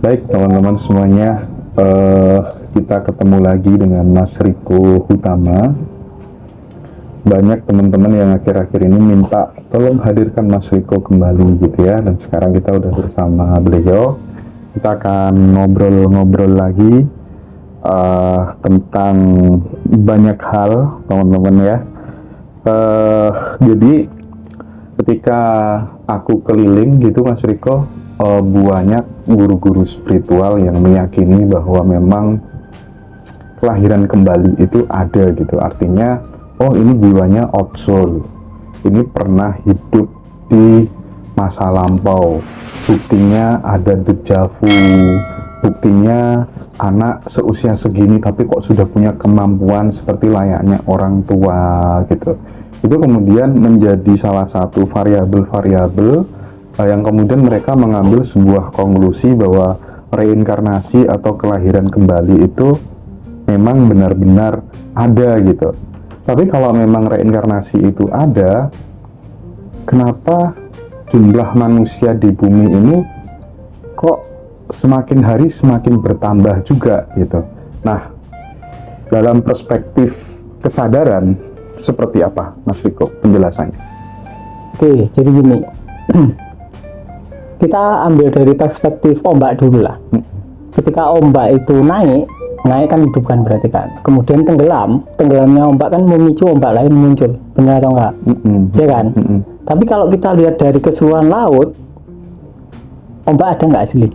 Baik teman-teman semuanya, kita ketemu lagi dengan Mas Riko Hutama. Banyak teman-teman yang akhir-akhir ini minta tolong hadirkan Mas Riko kembali gitu ya. Dan sekarang kita udah bersama beliau. Kita akan ngobrol-ngobrol lagi tentang banyak hal teman-teman ya. Jadi ketika aku keliling gitu Mas Riko, banyak guru-guru spiritual yang meyakini bahwa memang kelahiran kembali itu ada gitu. Artinya, oh ini jiwanya outsoul, ini pernah hidup di masa lampau, buktinya ada deja vu, buktinya anak seusia segini tapi kok sudah punya kemampuan seperti layaknya orang tua gitu. Itu kemudian menjadi salah satu variabel-variabel yang kemudian mereka mengambil sebuah konklusi bahwa reinkarnasi atau kelahiran kembali itu memang benar-benar ada gitu. Tapi kalau memang reinkarnasi itu ada, kenapa jumlah manusia di bumi ini kok semakin hari semakin bertambah juga gitu. Nah, dalam perspektif kesadaran seperti apa Mas Riko penjelasannya? Oke, jadi gini. Kita ambil dari perspektif ombak dulu lah. Ketika ombak itu naik kan hidup kan berarti kan. Kemudian tenggelamnya ombak kan memicu ombak lain muncul, benar atau enggak? Ya kan? Tapi kalau kita lihat dari keseluruhan laut, ombak ada nggak asli?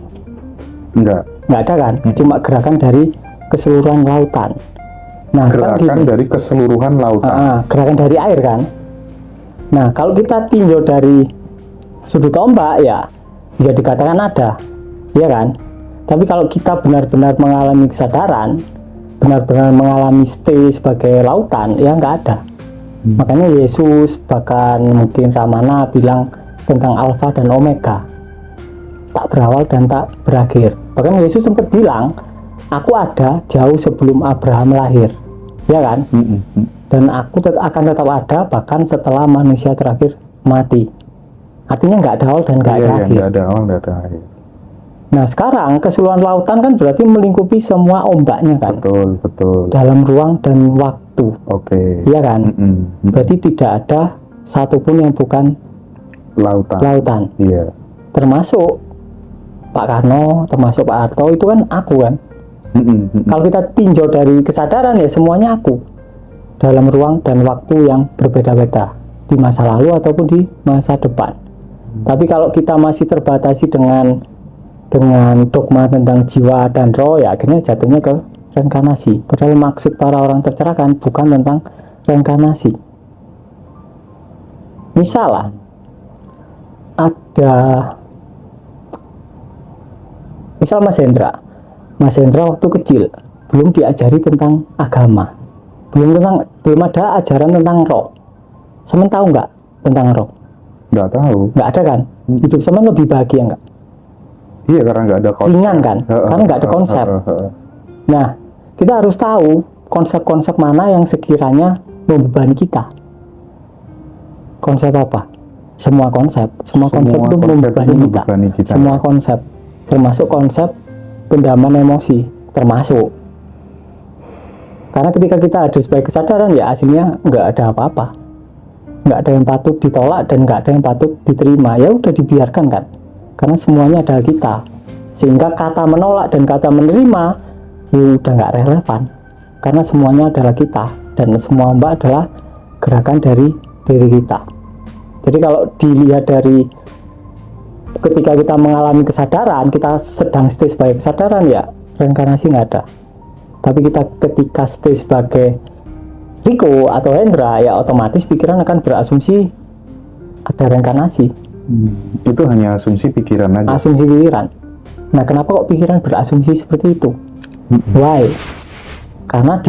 Nggak ada kan? Cuma gerakan dari keseluruhan lautan. Nah, gerakan dari keseluruhan lautan. Gerakan dari air kan? Nah, kalau kita tinjau dari sudut ombak ya bisa dikatakan ada, ya kan? Tapi kalau kita benar-benar mengalami kesadaran, benar-benar mengalami stay sebagai lautan, ya nggak ada. Makanya Yesus, bahkan mungkin Ramana bilang tentang alfa dan omega, tak berawal dan tak berakhir. Bahkan Yesus sempat bilang, aku ada jauh sebelum Abraham lahir, ya kan? Dan aku akan tetap ada bahkan setelah manusia terakhir mati. Artinya nggak ada awal dan nggak ada akhir. Nggak ada awal, nggak ada akhir. Nah, sekarang keseluruhan lautan kan berarti melingkupi semua ombaknya kan? Betul. Dalam ruang dan waktu. Oke. Iya kan? Berarti tidak ada satupun yang bukan lautan. Iya. Termasuk Pak Karno, termasuk Pak Harto, itu kan aku kan? Kalau kita tinjau dari kesadaran ya semuanya aku. Dalam ruang dan waktu yang berbeda-beda. Di masa lalu ataupun di masa depan. Tapi kalau kita masih terbatasi dengan dogma tentang jiwa dan roh, ya akhirnya jatuhnya ke reinkarnasi. Padahal maksud para orang tercerahkan bukan tentang reinkarnasi. Misal lah, misal Mas Hendra waktu kecil belum diajari tentang agama, belum ada ajaran tentang roh. Semen tahu nggak tentang roh? Nggak tahu. Nggak ada kan? Hidup Semen lebih bahagia nggak? Iya, karena nggak ada konsep. Ringan kan? Karena nggak ada konsep. Nah, kita harus tahu konsep-konsep mana yang sekiranya membebani kita. Konsep apa? Semua konsep itu membebani kita. Semua konsep, termasuk konsep pendaman emosi, termasuk. Karena ketika kita ada sebagai kesadaran, ya aslinya nggak ada apa-apa. Nggak ada yang patut ditolak dan nggak ada yang patut diterima, ya udah dibiarkan kan, karena semuanya adalah kita. Sehingga kata menolak dan kata menerima ya udah nggak relevan, karena semuanya adalah kita dan semua ombak adalah gerakan dari diri kita. Jadi kalau dilihat dari ketika kita mengalami kesadaran, kita sedang stay sebagai kesadaran, ya reinkarnasi nggak ada. Tapi kita ketika stay sebagai Riko atau Hendra, ya otomatis pikiran akan berasumsi ada reinkarnasi. Itu hanya asumsi pikiran aja. Asumsi pikiran. Nah, kenapa kok pikiran berasumsi seperti itu? Why? Karena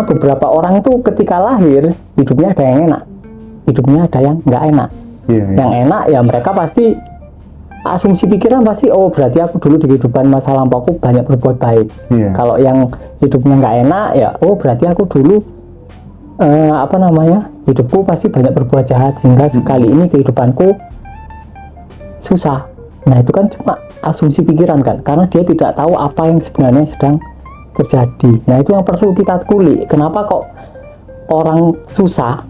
beberapa orang itu ketika lahir hidupnya ada yang enak, hidupnya ada yang nggak enak. Yang enak ya mereka pasti asumsi pikiran pasti, oh berarti aku dulu di kehidupan masa lampau aku banyak berbuat baik. Kalau yang hidupnya nggak enak ya, oh berarti aku dulu hidupku pasti banyak berbuat jahat sehingga sekali ini kehidupanku susah. Nah itu kan cuma asumsi pikiran kan, karena dia tidak tahu apa yang sebenarnya sedang terjadi. Nah, itu yang perlu kita kulik. Kenapa kok orang susah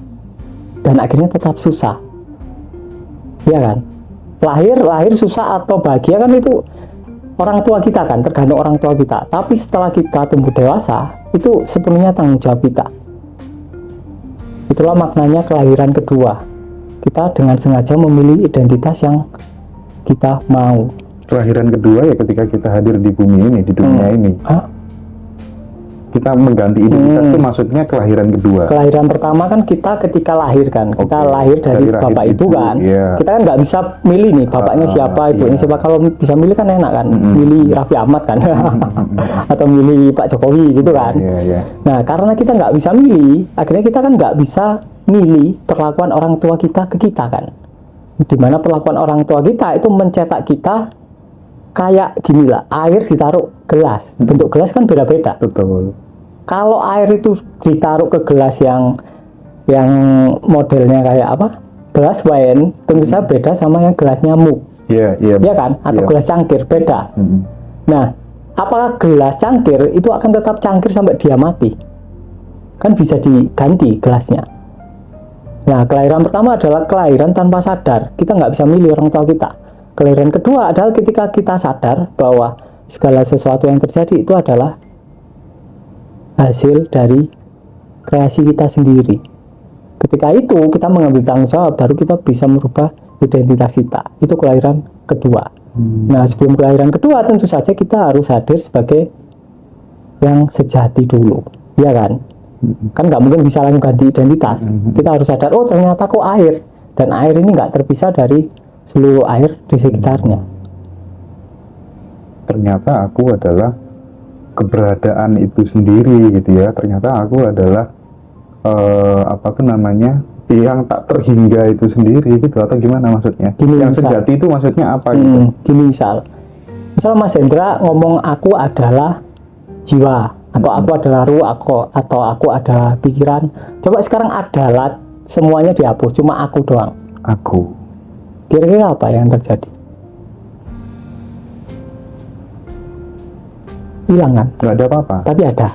dan akhirnya tetap susah? Ya kan? Lahir susah atau bahagia kan itu orang tua kita kan, tergantung orang tua kita. Tapi setelah kita tumbuh dewasa, itu sepenuhnya tanggung jawab kita. Itulah maknanya kelahiran kedua. Kita dengan sengaja memilih identitas yang kita mau. Kelahiran kedua ya ketika kita hadir di bumi ini, di dunia ini. Kita mengganti identitas itu maksudnya kelahiran kedua. Kelahiran pertama kan kita ketika lahir kan, kita lahir dari bapak ibu kan. Kita kan nggak bisa milih nih bapaknya siapa, ibunya siapa. Kalau bisa milih kan enak kan, milih Raffi Ahmad kan, atau milih Pak Jokowi gitu kan. Nah, karena kita nggak bisa milih, akhirnya kita kan nggak bisa milih perlakuan orang tua kita ke kita kan. Dimana perlakuan orang tua kita itu mencetak kita kayak gini lah, air ditaruh gelas, bentuk gelas kan beda-beda. Betul. Kalau air itu ditaruh ke gelas yang modelnya kayak apa? Gelas wine, tentu saja beda sama yang gelasnya mug. Iya kan? Atau gelas cangkir, beda. Nah, apakah gelas cangkir itu akan tetap cangkir sampai dia mati? Kan bisa diganti gelasnya. Nah, kelahiran pertama adalah kelahiran tanpa sadar. Kita nggak bisa milih orang tua kita. Kelahiran kedua adalah ketika kita sadar bahwa segala sesuatu yang terjadi itu adalah hasil dari kreasi kita sendiri. Ketika itu kita mengambil tanggung jawab, baru kita bisa merubah identitas kita. Itu kelahiran kedua. Nah, sebelum kelahiran kedua tentu saja kita harus hadir sebagai yang sejati dulu, ya kan? Kan nggak mungkin bisa langsung ganti identitas. Kita harus sadar, oh ternyata kok air, dan air ini nggak terpisah dari seluruh air di sekitarnya. Ternyata aku adalah keberadaan itu sendiri gitu ya. Ternyata aku adalah yang tak terhingga itu sendiri gitu, atau gimana maksudnya? Gini, yang sejati itu maksudnya apa gitu? Gini misal Mas Hendra ngomong aku adalah jiwa, atau aku adalah ruh, atau aku adalah pikiran. Coba sekarang adalah semuanya dihapus, cuma aku doang. Aku. Kira-kira apa yang terjadi? Hilang kan? Nggak ada apa-apa. Tapi ada.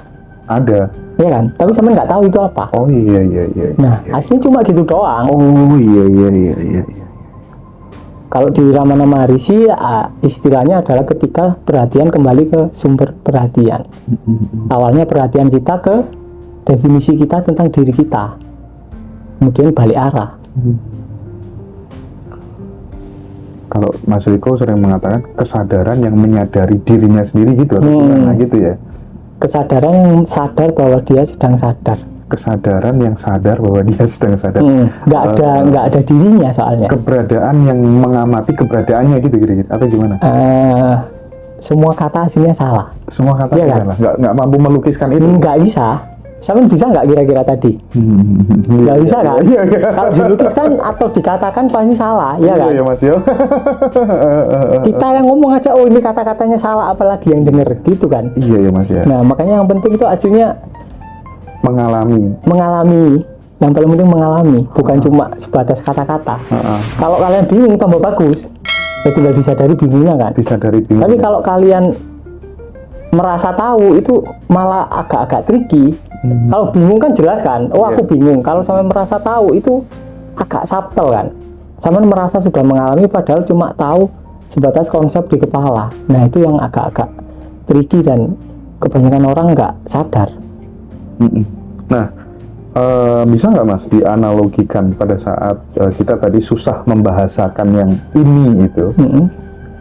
Ada. Iya kan? Tapi sama nggak tahu itu apa. Oh iya. Nah, aslinya cuma gitu doang. Oh iya. Kalau di Ramana Maharishi, istilahnya adalah ketika perhatian kembali ke sumber perhatian. Awalnya perhatian kita ke definisi kita tentang diri kita, kemudian balik arah. Kalau Mas Riko sering mengatakan kesadaran yang menyadari dirinya sendiri gitu, atau gimana gitu ya? Kesadaran yang sadar bahwa dia sedang sadar. Kesadaran yang sadar bahwa dia sedang sadar. Nggak ada dirinya soalnya. Keberadaan yang mengamati keberadaannya gitu, atau gimana? Semua kata aslinya salah. Semua kata iya salah. Nggak mampu melukiskan itu. Nggak bisa. Sama bisa nggak kira-kira tadi? Nggak bisa kan? Iya. Kalau dilukiskan atau dikatakan pasti salah, ya kan? Iya Mas yo. Kita yang ngomong aja, oh ini kata-katanya salah, apalagi yang denger, gitu kan? Iya Mas ya. Nah, makanya yang penting itu aslinya mengalami. Yang paling penting mengalami, bukan cuma sebatas kata-kata. Kalau kalian bingung tambah bagus, ya tinggal disadari bingungnya kan? Disadari bingung. Tapi kalau kalian merasa tahu, itu malah agak-agak tricky. Kalau bingung kan jelas kan, oh aku bingung. Kalau sampai merasa tahu itu agak subtle kan. Sampai merasa sudah mengalami padahal cuma tahu sebatas konsep di kepala. Nah, itu yang agak-agak tricky dan kebanyakan orang nggak sadar. Nah, bisa nggak Mas dianalogikan pada saat kita tadi susah membahasakan yang ini itu,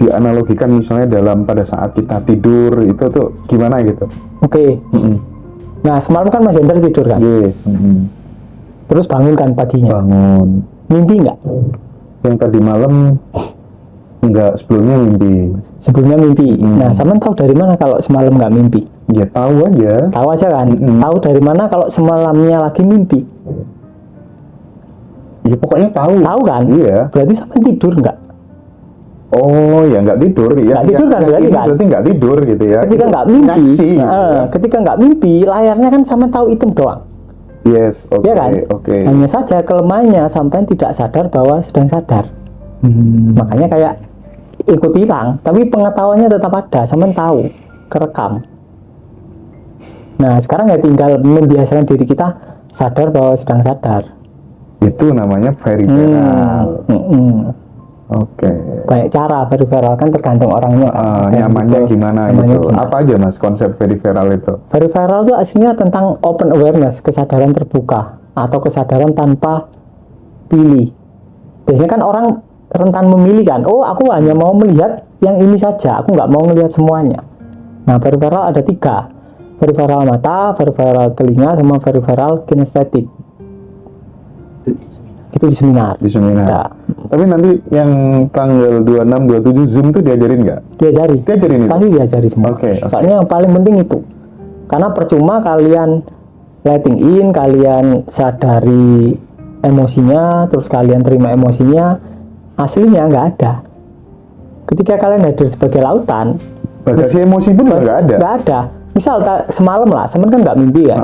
dianalogikan misalnya dalam pada saat kita tidur itu tuh gimana gitu? Oke. Nah, semalam kan Mas Hendra tidur kan? Terus bangun kan paginya? Bangun. Mimpi nggak? Yang tadi malam enggak, sebelumnya mimpi. Sebelumnya mimpi. Nah, sama tahu dari mana kalau semalam nggak mimpi? Ya tahu aja. Tahu aja kan? Tahu dari mana kalau semalamnya lagi mimpi? Ya pokoknya tahu. Tahu kan? Iya. Berarti sama tidur nggak? Oh ya nggak tidur ya. Nggak tidur kan berarti nggak tidur gitu ya. Ketika nggak mimpi, ketika nggak mimpi, layarnya kan sama tahu hitam doang. Yes, oke. Ya kan? Oke. Hanya saja kelemahannya sampai tidak sadar bahwa sedang sadar. Makanya kayak ikut hilang, tapi pengetahuannya tetap ada, sampean tahu, kerekam. Nah, sekarang ya tinggal membiasakan diri kita sadar bahwa sedang sadar. Itu namanya peripheral. Oke. Banyak cara peripheral, kan tergantung orangnya. Nyamannya gimana nyamannya gitu. gimana. Apa aja mas konsep peripheral itu? Peripheral itu aslinya tentang open awareness, kesadaran terbuka atau kesadaran tanpa pilih. Biasanya kan orang rentan memilih kan, oh aku hanya mau melihat yang ini saja, aku nggak mau melihat semuanya. Nah, peripheral ada 3, peripheral mata, peripheral telinga, sama peripheral kinestetik. Itu di seminar. Di seminar. Ada. Tapi nanti yang tanggal 26, 27 Zoom tuh diajarin nggak? Diajarin itu? Pasti diajari semua. Oke. Soalnya yang paling penting itu. Karena percuma kalian letting in, kalian sadari emosinya, terus kalian terima emosinya, aslinya nggak ada. Ketika kalian hadir sebagai lautan, bagasi emosi pun nggak ada? Nggak ada. Misal semalam lah, semen kan nggak mimpi ya?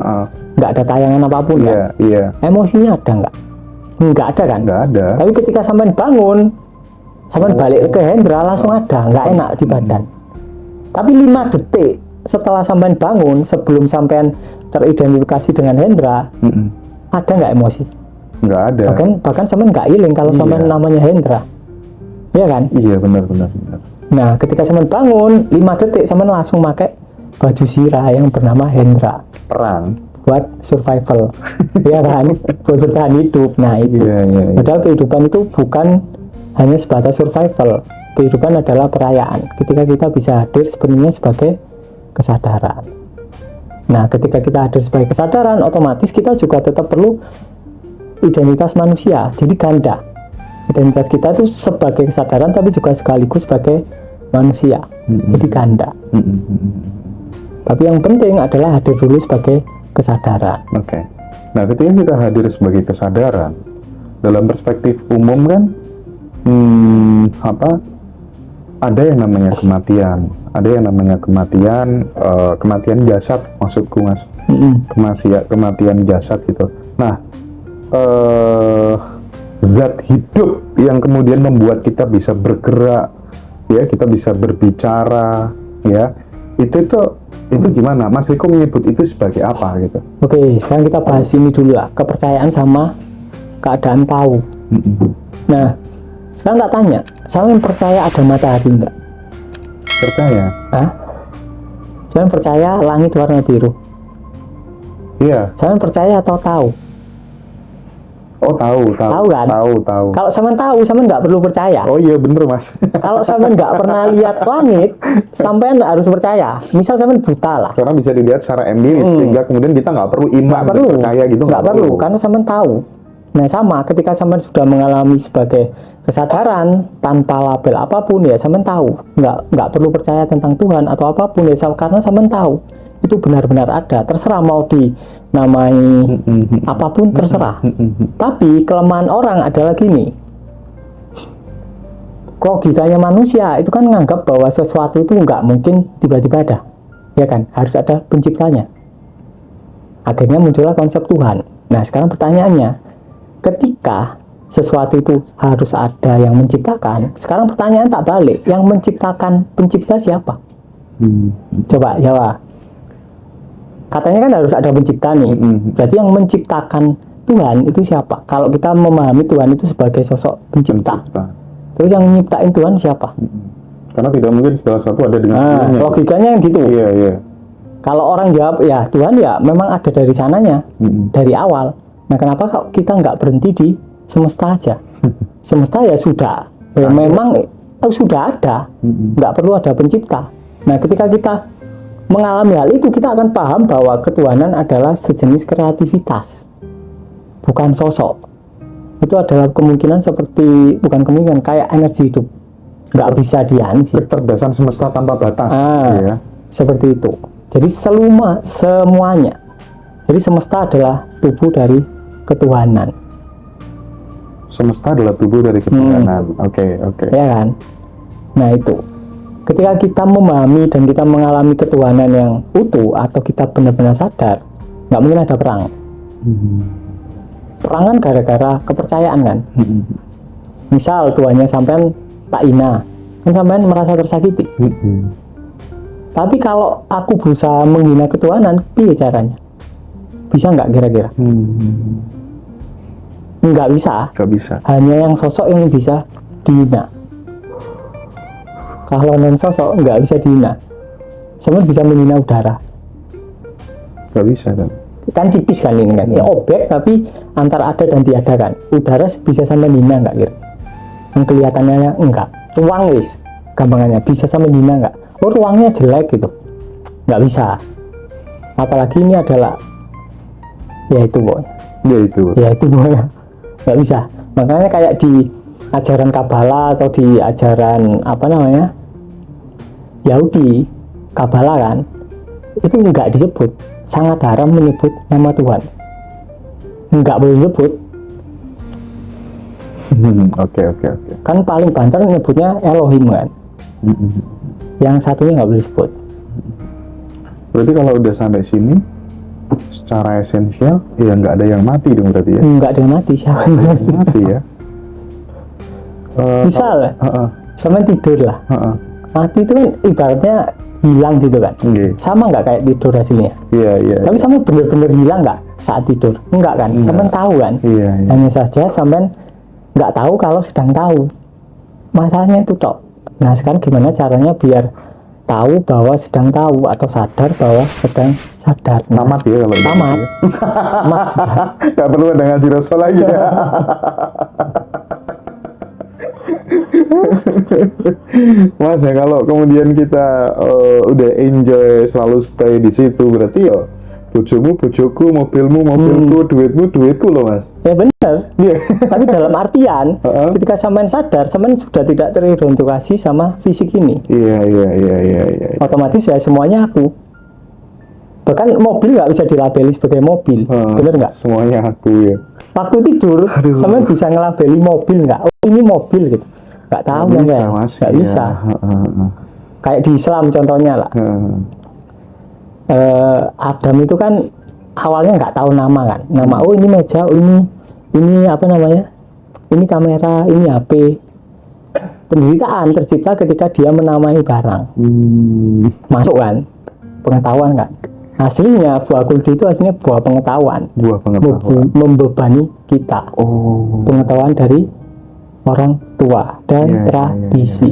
Nggak ada tayangan apapun kan? Iya. Emosinya ada nggak? Nggak ada kan? Nggak ada. Tapi ketika sampean bangun, sampean balik ke hendra, langsung ada, nggak enak di badan. Tapi 5 detik setelah sampean bangun, sebelum sampean teridentifikasi dengan hendra, ada nggak emosi? Nggak ada. Bahkan sampean nggak iling kalau sampean namanya hendra. Iya kan? Iya, benar. Nah, ketika sampean bangun, 5 detik sampean langsung pakai baju sirah yang bernama hendra. Perang. Buat survival, ya kan, buat bertahan hidup. Nah itu, padahal kehidupan itu bukan hanya sebatas survival. Kehidupan adalah perayaan. Ketika kita bisa hadir sebenarnya sebagai kesadaran. Nah, ketika kita hadir sebagai kesadaran, otomatis kita juga tetap perlu identitas manusia. Jadi ganda. Identitas kita itu sebagai kesadaran, tapi juga sekaligus sebagai manusia. Jadi ganda. Tapi yang penting adalah hadir dulu sebagai kesadaran. Oke. Nah, ketika kita hadir sebagai kesadaran, dalam perspektif umum kan, ada yang namanya kematian, kematian jasad, maksudku mas, kematian jasad gitu. Nah, zat hidup yang kemudian membuat kita bisa bergerak, ya, kita bisa berbicara, ya, itu gimana? Mas Riko menyebut itu sebagai apa gitu? Oke, sekarang kita bahas ini dulu lah, kepercayaan sama keadaan tahu. Nah, sekarang tak tanya, saya percaya ada matahari enggak? Percaya? Hah? Saya percaya langit warna biru? Iya. Saya percaya atau tahu? Oh, tahu kan? Tahu. Kalau sampean tahu, sampean nggak perlu percaya. Oh iya, bener mas. Kalau sampean nggak pernah lihat langit, sampean harus percaya. Misal sampean buta lah. Karena bisa dilihat secara empiris, sehingga kemudian kita nggak perlu iman, percaya gitu. Nggak perlu, karena sampean tahu. Nah, sama ketika sampean sudah mengalami sebagai kesadaran tanpa label apapun, ya sampean tahu. Nggak perlu percaya tentang Tuhan atau apapun, ya karena sampean tahu itu benar-benar ada. Terserah mau dinamai apapun, terserah. Tapi kelemahan orang adalah gini, logikanya manusia itu kan menganggap bahwa sesuatu itu nggak mungkin tiba-tiba ada, ya kan, harus ada penciptanya. Akhirnya muncullah konsep Tuhan. Nah, sekarang pertanyaannya, ketika sesuatu itu harus ada yang menciptakan, sekarang pertanyaan tak balik, yang menciptakan pencipta siapa? Coba jawab. Katanya kan harus ada pencipta nih. Berarti yang menciptakan Tuhan itu siapa? Kalau kita memahami Tuhan itu sebagai sosok pencipta. Terus yang nyiptain Tuhan siapa? Karena tidak mungkin segala sesuatu ada dengan Tuhannya. Logikanya yang gitu. Iya. Kalau orang jawab ya Tuhan ya memang ada dari sananya, dari awal. Nah, kenapa kalau kita nggak berhenti di semesta aja? Semesta ya sudah, memang sudah ada, nggak perlu ada pencipta. Nah, ketika kita mengalami hal itu, kita akan paham bahwa ketuhanan adalah sejenis kreativitas, bukan sosok. Itu adalah kemungkinan seperti, bukan kemungkinan, kayak energi hidup, nggak bisa diansi. Kecerdasan semesta tanpa batas. Ya. Seperti itu. Jadi semuanya. Jadi semesta adalah tubuh dari ketuhanan. Semesta adalah tubuh dari ketuhanan. Oke. Ya kan? Nah itu. Ketika kita memahami dan kita mengalami ketuhanan yang utuh, atau kita benar-benar sadar, nggak mungkin ada perang. Perang kan gara-gara kepercayaan kan. Misal Tuhannya sampean tak ina, kan sampean merasa tersakiti. Tapi kalau aku berusaha menghina ketuhanan, piye caranya? Bisa nggak kira-kira? Nggak bisa. Nggak bisa. Hanya yang sosok yang bisa dihina. Kalau non sosok nggak bisa dihina. Sebenarnya bisa menghina udara. Nggak bisa kan? Kan tipis kan ini kan. Ya objek tapi antara ada dan tiada kan. Udara bisa sama dihina nggak kira? Yang kelihatannya enggak. Ruang wis. Gampangannya bisa sama dihina nggak? Oh ruangnya jelek gitu. Nggak bisa. Apalagi ini adalah ya itu pokoknya. Ya itu pokoknya. Nggak bisa. Makanya kayak di ajaran Kabbalah atau di ajaran apa namanya Yahudi Kabbalah kan itu nggak disebut, sangat haram menyebut nama Tuhan, nggak boleh disebut. Oke. Kan paling banter nyebutnya Elohim kan, yang satunya nggak boleh disebut. Berarti kalau udah sampai sini secara esensial ya nggak ada yang mati dong berarti ya? Nggak ada yang mati, siapa yang Mati ya? Misal sama tidur lah, mati itu kan ibaratnya hilang gitu kan. Sama nggak kayak tidur hasilnya? Iya. Tapi sama bener-bener hilang nggak saat tidur? Enggak kan? Sampean tahu kan? Iya. Hanya saja sampean nggak tahu kalau sedang tahu. Masalahnya itu tok. Nah sekarang gimana caranya biar tahu bahwa sedang tahu atau sadar bahwa sedang sadar? Tamat ya kalau gitu. Tamat. Tamat sudah. Nggak perlu ada ngaji Rasul lagi ya. Mas ya kalau kemudian kita udah enjoy selalu stay di situ berarti ya bojomu bojoku, mobilmu mobilku, duitmu duitku loh mas. Ya benar. Tapi dalam artian ketika sampean sadar, sampean sudah tidak teridentifikasi sama fisik ini. Iya. Otomatis ya semuanya aku. Bahkan mobil nggak bisa dilabeli sebagai mobil, bener nggak? Semuanya aku ya. Waktu tidur, sampean bisa ngelabeli mobil nggak? Oh ini mobil gitu. Nggak tahu ya kan? Nggak bisa. Kayak di Islam contohnya lah. Adam itu kan awalnya nggak tahu nama kan. Nama oh ini meja, oh ini apa namanya? Ini kamera, ini HP. Penderitaan tercipta ketika dia menamai barang. Masuk kan? Pengetahuan kan? Aslinya buah kuldi itu aslinya buah pengetahuan. Membebani kita. Pengetahuan dari orang tua dan tradisi.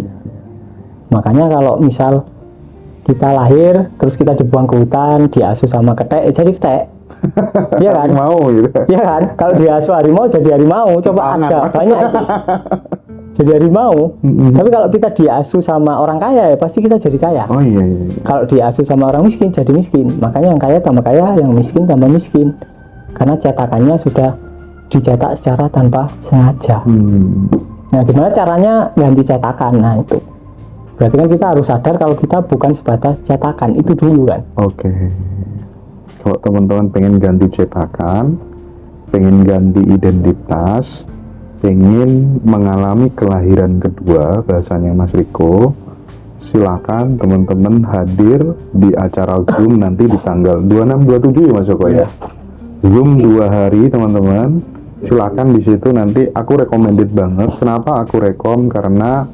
Makanya kalau misal kita lahir terus kita dibuang ke hutan, diasuh sama ketek, jadi ketek. Iya kan? Mau gitu. Iya kan? Kalau diasuh harimau jadi harimau. Coba ada banyak itu. Jadi harimau. Tapi kalau kita diasuh sama orang kaya ya pasti kita jadi kaya. Oh iya. Kalau diasuh sama orang miskin jadi miskin. Makanya yang kaya tambah kaya, yang miskin tambah miskin. Karena cetakannya sudah dicetak secara tanpa sengaja. Nah, gimana caranya ganti cetakan? Nah, itu. Berarti kan kita harus sadar kalau kita bukan sebatas cetakan, itu dulu kan. Oke. Kalau teman-teman pengen ganti cetakan, pengen ganti identitas, pengen mengalami kelahiran kedua, bahasanya Mas Riko, silakan teman-teman hadir di acara Zoom nanti di tanggal 26-27 ya Mas Joko ya. Zoom 2 hari teman-teman. Silakan di situ nanti aku recommended banget. Kenapa aku rekom? Karena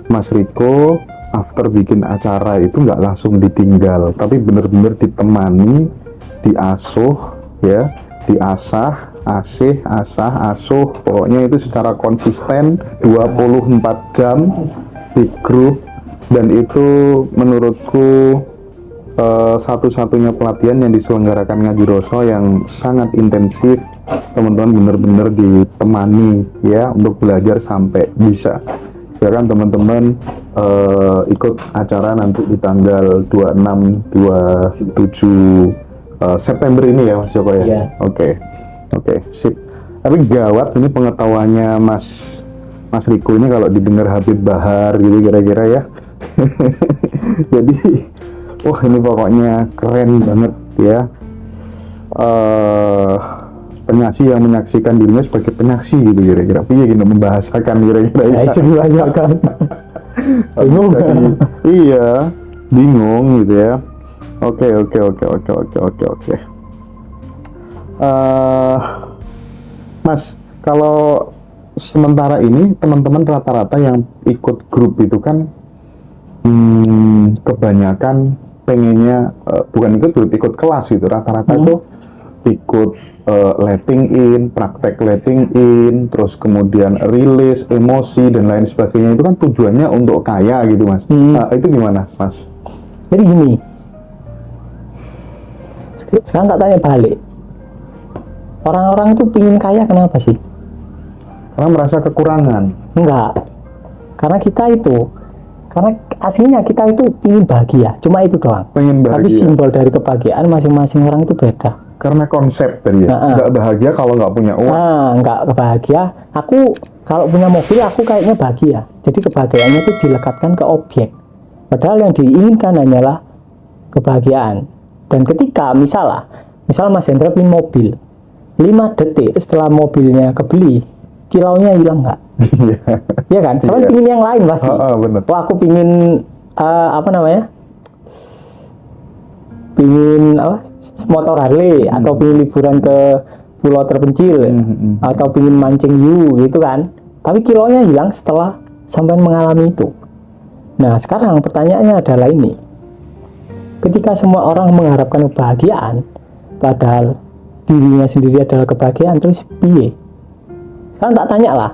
Mas Riko after bikin acara itu nggak langsung ditinggal, tapi bener-bener ditemani, diasuh ya, diasah, asuh, pokoknya itu secara konsisten 24 jam di grup. Dan itu menurutku satu-satunya pelatihan yang diselenggarakan Ngaji Roso yang sangat intensif. Teman-teman bener-bener ditemani ya untuk belajar sampai bisa. Silakan teman-teman ikut acara nanti di tanggal 26-27 September ini ya Mas Joko ya. Oke, sip. Tapi gawat ini pengetahuannya Mas Riko ini kalau didengar Habib Bahar gitu kira-kira ya. Jadi wah ini pokoknya keren banget ya. Penyaksi yang menyaksikan dirinya sebagai penyaksi gitu kira-kira. Iya gitu membahasakan kira-kira. Ya itu dibahasakan. Bingung. Iya, bingung gitu ya. Oke. Mas, kalau sementara ini teman-teman rata-rata yang ikut grup itu kan kebanyakan pengennya bukan ikut kelas gitu, rata-rata itu ikut letting in, praktek letting in, terus kemudian rilis emosi dan lain sebagainya, itu kan tujuannya untuk kaya gitu Mas. Itu gimana Mas? Jadi gini, sekarang tak tanya balik, orang-orang itu pingin kaya kenapa sih? Karena merasa kekurangan. Enggak, karena aslinya kita itu ingin bahagia, cuma itu doang. Pengen Tapi bahagia. simbol dari kebahagiaan masing-masing orang itu beda. Karena konsep tadi ya, nggak bahagia kalau nggak punya uang. Nggak kebahagia. Aku kalau punya mobil, aku kayaknya bahagia. Jadi kebahagiaannya itu dilekatkan ke objek. Padahal yang diinginkan hanyalah kebahagiaan. Dan ketika misal Mas Hendra punya mobil, 5 detik setelah mobilnya kebeli, kilaunya hilang nggak? Iya kan? Soalnya pingin yang lain pasti. Bener. Wah, aku pingin pingin motor Harley, atau pingin liburan ke pulau terpencil, atau pingin mancing hiu gitu kan. Tapi kilonya hilang setelah sampai mengalami itu. Nah, sekarang pertanyaannya adalah ini. Ketika semua orang mengharapkan kebahagiaan, padahal dirinya sendiri adalah kebahagiaan, terus piye? Sekarang tak tanya lah.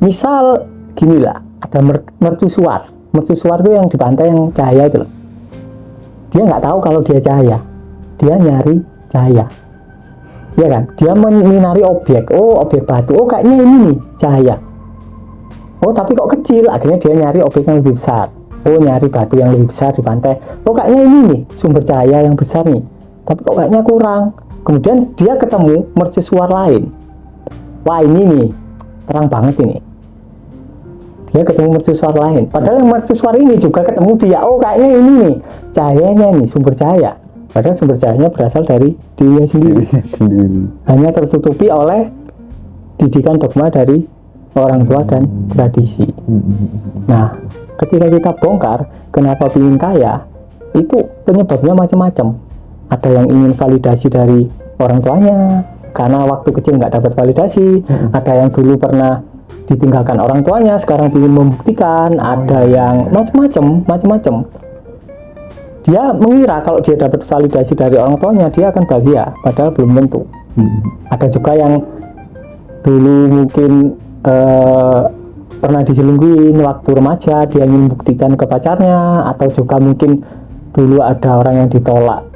Misal gini lah, ada mercusuar. Mercusuar itu yang di pantai yang cahaya itu loh. Dia nggak tahu kalau dia cahaya. Dia nyari cahaya. Ya kan? Dia menyinari objek. Oh, objek batu. Oh, kayaknya ini nih cahaya. Oh, tapi kok kecil. Akhirnya dia nyari objek yang lebih besar. Oh, nyari batu yang lebih besar di pantai. Oh, kayaknya ini nih sumber cahaya yang besar nih. Tapi kok kayaknya kurang. Kemudian dia ketemu mercusuar lain. Wah, ini nih terang banget ini. Dia ketemu mercusuar lain. Padahal yang mercusuar ini juga ketemu dia. Oh, kayaknya ini nih cahayanya nih, sumber cahaya. Padahal sumber cahayanya berasal dari dirinya sendiri. Hanya tertutupi oleh didikan dogma dari orang tua dan tradisi. Nah, ketika kita bongkar kenapa ingin kaya, itu penyebabnya macam-macam. Ada yang ingin validasi dari orang tuanya karena waktu kecil nggak dapat validasi. Ada yang dulu pernah ditinggalkan orang tuanya, sekarang ingin membuktikan. Ada yang macam-macam. Dia mengira kalau dia dapat validasi dari orang tuanya, dia akan bahagia, padahal belum tentu. Ada juga yang dulu mungkin pernah diselingkuhin waktu remaja, dia ingin membuktikan ke pacarnya. Atau juga mungkin dulu ada orang yang ditolak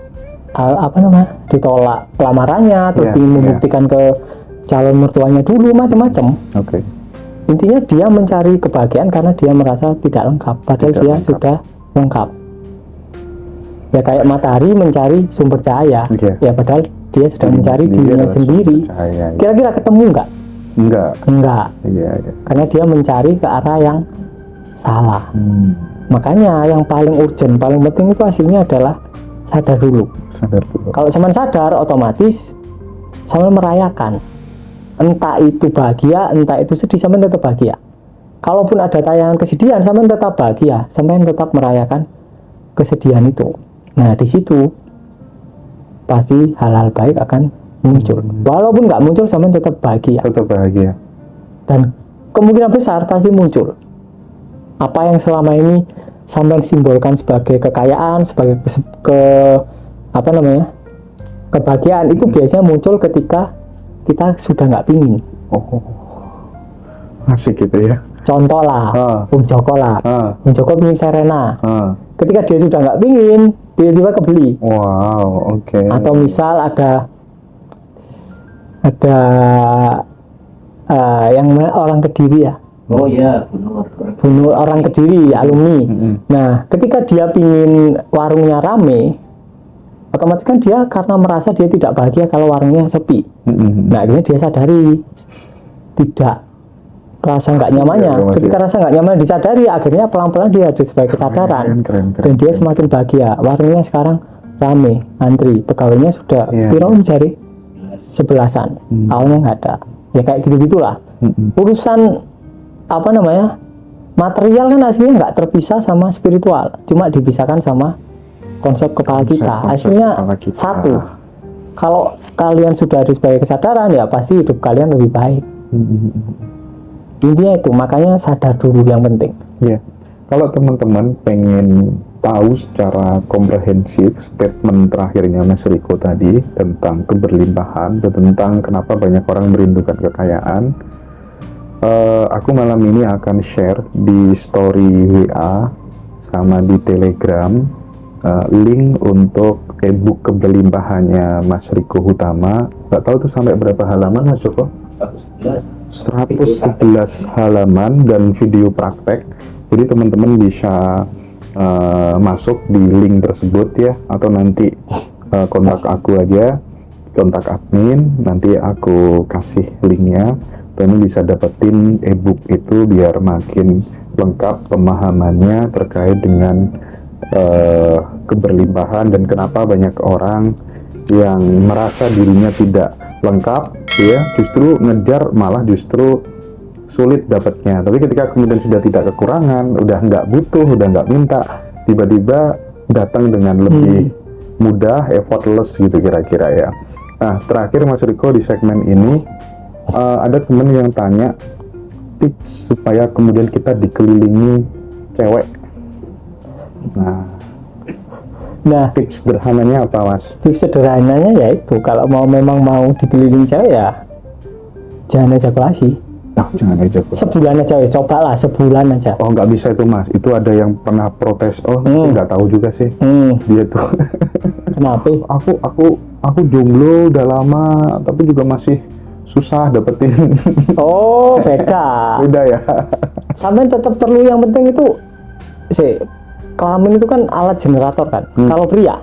ditolak lamarannya, terus ingin membuktikan ke calon mertuanya dulu, macam-macam. Intinya dia mencari kebahagiaan karena dia merasa tidak lengkap, padahal dia sudah lengkap. Ya kayak matahari mencari sumber cahaya, ya padahal dia sedang mencari dirinya sendiri. Kira-kira ketemu nggak? Enggak. Karena dia mencari ke arah yang salah. Makanya yang paling urgent, paling penting itu hasilnya adalah sadar dulu. Kalau cuman sadar, otomatis sama merayakan. Entah itu bahagia, entah itu sedih, sampai tetap bahagia. Kalaupun ada tayangan kesedihan, sampai tetap bahagia, sampai tetap merayakan kesedihan itu. Nah, di situ pasti hal-hal baik akan muncul. Walaupun nggak muncul, sampai tetap bahagia. Dan kemungkinan besar pasti muncul. Apa yang selama ini sampai simbolkan sebagai kekayaan, sebagai kebahagiaan, itu biasanya muncul ketika kita sudah nggak pingin. Asik gitu ya. Contoh lah, Joko lah. Joko pingin Serena. Ketika dia sudah nggak pingin, tiba-tiba kebeli. Atau misal ada yang orang Kediri ya. Bunuh orang Kediri, alumni. Nah, ketika dia pingin warungnya rame, otomatis kan dia karena merasa dia tidak bahagia kalau warungnya sepi. Nah, akhirnya dia sadari tidak rasa nggak nyamannya. Ketika rasa nggak nyaman disadari, akhirnya pelan-pelan dia ada sebagai kesadaran. Dan dia semakin bahagia. Warungnya sekarang rame, antri, pegawainya sudah mencari 11-an. Awalnya nggak ada. Ya kayak gitu-gitulah. Urusan material kan aslinya nggak terpisah sama spiritual, cuma dipisahkan sama konsep kepala kita. Hasilnya satu. Kalau kalian sudah ada sebagai kesadaran, ya pasti hidup kalian lebih baik. Intinya itu, makanya sadar dulu yang penting. kalau teman-teman pengen tahu secara komprehensif statement terakhirnya Mas Riko tadi tentang keberlimpahan dan tentang kenapa banyak orang merindukan kekayaan, aku malam ini akan share di story WA sama di Telegram link untuk ebook keberlimpahannya Mas Riko Hutama. Gak tahu tuh sampai berapa halaman Mas Joko? 111 halaman dan video praktek. Jadi teman-teman bisa masuk di link tersebut ya, atau nanti kontak aku aja, kontak admin, nanti aku kasih linknya. Teman bisa dapetin ebook itu biar makin lengkap pemahamannya terkait dengan keberlimpahan dan kenapa banyak orang yang merasa dirinya tidak lengkap ya, justru ngejar malah justru sulit dapatnya. Tapi ketika kemudian sudah tidak kekurangan, udah nggak butuh, udah nggak minta, tiba-tiba datang dengan lebih mudah, effortless gitu kira-kira ya. Nah, terakhir Mas Riko di segmen ini ada temen yang tanya tips supaya kemudian kita dikelilingi cewek. Nah, tips sederhananya apa Mas? Tips sederhananya yaitu kalau memang mau dikelilingi cewek ya jangan ejakulasi. Nah, jangan aja. Sebulan aja ya, cobalah sebulan aja. Oh, nggak bisa itu Mas. Itu ada yang pernah protes. Oh, nggak tahu juga sih. Dia tuh. Kenapa? Aku jomblo udah lama, tapi juga masih susah dapetin. Oh, beda. Beda ya. Sampai tetap perlu, yang penting itu kelamin itu kan alat generator kan. Kalau pria,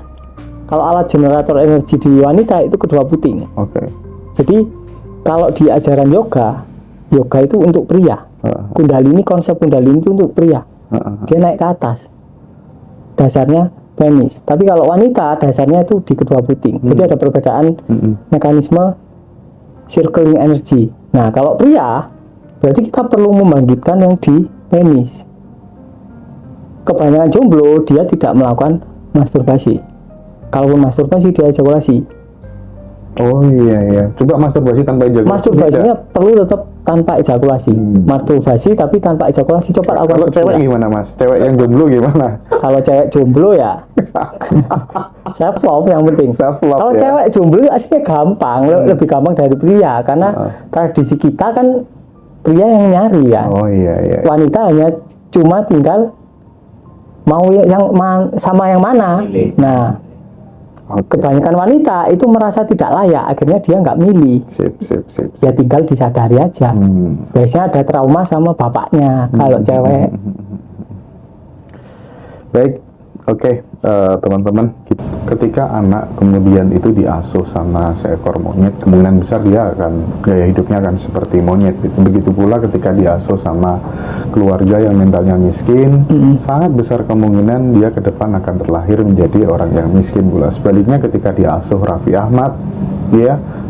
kalau alat generator energi di wanita itu kedua puting. Oke. Jadi kalau di ajaran yoga itu untuk pria. Kundalini, konsep kundalini itu untuk pria. Dia naik ke atas. Dasarnya penis. Tapi kalau wanita dasarnya itu di kedua puting. Jadi ada perbedaan mekanisme circling energy. Nah, kalau pria berarti kita perlu membangkitkan yang di penis. Kebanyakan jomblo dia tidak melakukan masturbasi. Kalaupun masturbasi dia ejakulasi. Oh iya. Coba masturbasi tanpa ejakulasi. Masturbasinya perlu tetap tanpa ejakulasi. Masturbasi tapi tanpa ejakulasi. Coba lakukan. Kalau cewek gimana Mas? Cewek yang jomblo gimana? Kalau cewek jomblo ya self love yang penting. Kalau ya. cewek jomblo aslinya gampang, lebih gampang dari pria karena tradisi kita kan pria yang nyari kan. Oh iya. Wanita hanya cuma tinggal mau yang sama yang mana. Nah, kebanyakan wanita itu merasa tidak layak, akhirnya dia nggak milih. Sip. Ya tinggal disadari aja. Biasanya ada trauma sama bapaknya kalau cewek. Baik, oke, teman-teman. Ketika anak kemudian itu diasuh sama seekor monyet, kemungkinan besar dia akan gaya hidupnya akan seperti monyet. Begitu pula ketika diasuh sama keluarga yang mentalnya miskin, sangat besar kemungkinan dia ke depan akan terlahir menjadi orang yang miskin pula. Sebaliknya ketika diasuh Raffi Ahmad,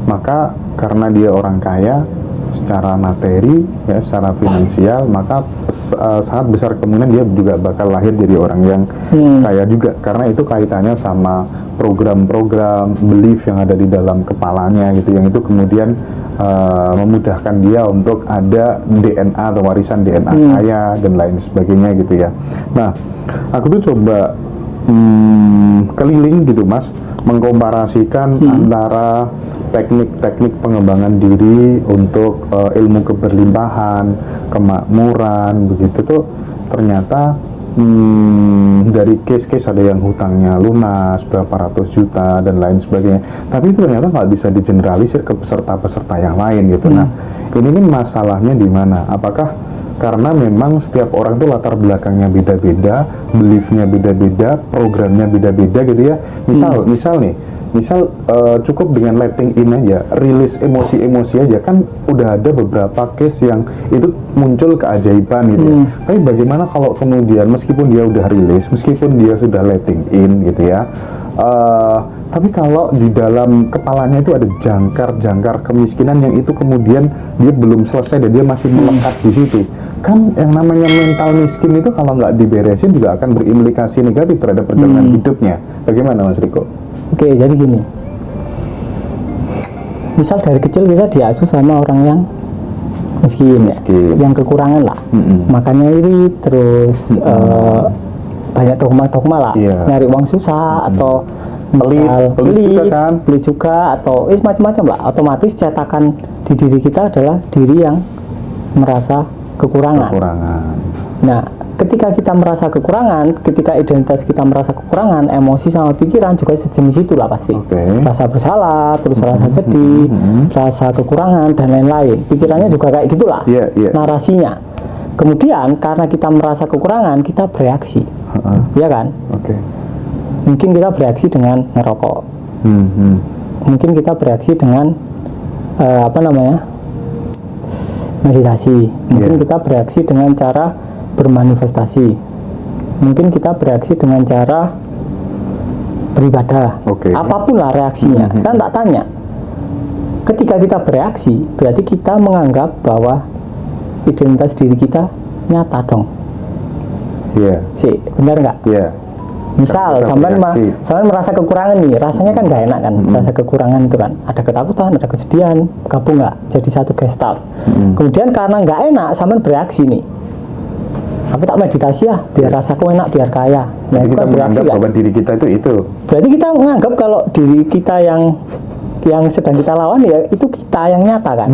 maka karena dia orang kaya secara materi, ya, secara finansial, maka sangat besar kemungkinan dia juga bakal lahir jadi orang yang kaya juga, karena itu kaitannya sama program-program belief yang ada di dalam kepalanya gitu, yang itu kemudian memudahkan dia untuk ada DNA atau warisan DNA kaya dan lain sebagainya gitu ya. Nah, aku tuh coba keliling gitu Mas, mengkomparasikan antara teknik-teknik pengembangan diri untuk ilmu keberlimpahan, kemakmuran, begitu tuh ternyata dari case-case ada yang hutangnya lunas berapa ratus juta dan lain sebagainya, tapi itu ternyata nggak bisa digeneralisir ke peserta-peserta yang lain gitu. Nah, ini masalahnya di mana? Apakah karena memang setiap orang tuh latar belakangnya beda-beda, beliefnya beda-beda, programnya beda-beda gitu ya. Misal cukup dengan letting in aja, rilis emosi-emosi aja, kan udah ada beberapa case yang itu muncul keajaiban gitu ya. Tapi bagaimana kalau kemudian meskipun dia udah rilis, meskipun dia sudah letting in gitu ya, tapi kalau di dalam kepalanya itu ada jangkar-jangkar kemiskinan yang itu kemudian dia belum selesai dan dia masih melekat di situ, kan yang namanya mental miskin itu kalau nggak diberesin juga akan berimplikasi negatif terhadap perjalanan hidupnya. Bagaimana Mas Riko? Oke, jadi gini, misal dari kecil kita diasuh sama orang yang miskin. Miskin. Yang kekurangan lah. Makannya iri, terus banyak dogma-dogma lah, Iya. nyari uang susah atau misal Pelit juga kan? pelit juga atau macam-macam lah. Otomatis cetakan di diri kita adalah diri yang merasa kekurangan. Nah, ketika kita merasa kekurangan, ketika identitas kita merasa kekurangan, emosi sama pikiran juga sejenis itulah pasti. Rasa bersalah, terus rasa sedih, rasa kekurangan dan lain-lain. Pikirannya juga kayak gitulah. Narasinya. Kemudian karena kita merasa kekurangan, kita bereaksi. Iya kan? Mungkin kita bereaksi dengan ngerokok. Mungkin kita bereaksi dengan meditasi. Mungkin kita bereaksi dengan cara bermanifestasi. Mungkin kita bereaksi dengan cara beribadah. Apapun lah reaksinya. Sekarang tak tanya, ketika kita bereaksi, berarti kita menganggap bahwa identitas diri kita nyata dong. Sih, benar nggak? Misal sampean merasa kekurangan nih, rasanya kan nggak enak kan, rasa kekurangan itu kan, ada ketakutan, ada kesedihan, gabung nggak jadi satu gestalt. Kemudian karena nggak enak, sampean bereaksi nih, aku tak meditasi ya, biar rasaku enak, biar kaya. Nah, itu kan bereaksi kan? Bahwa diri kita itu. Berarti kita menganggap kalau diri kita yang sedang kita lawan ya itu kita yang nyata kan.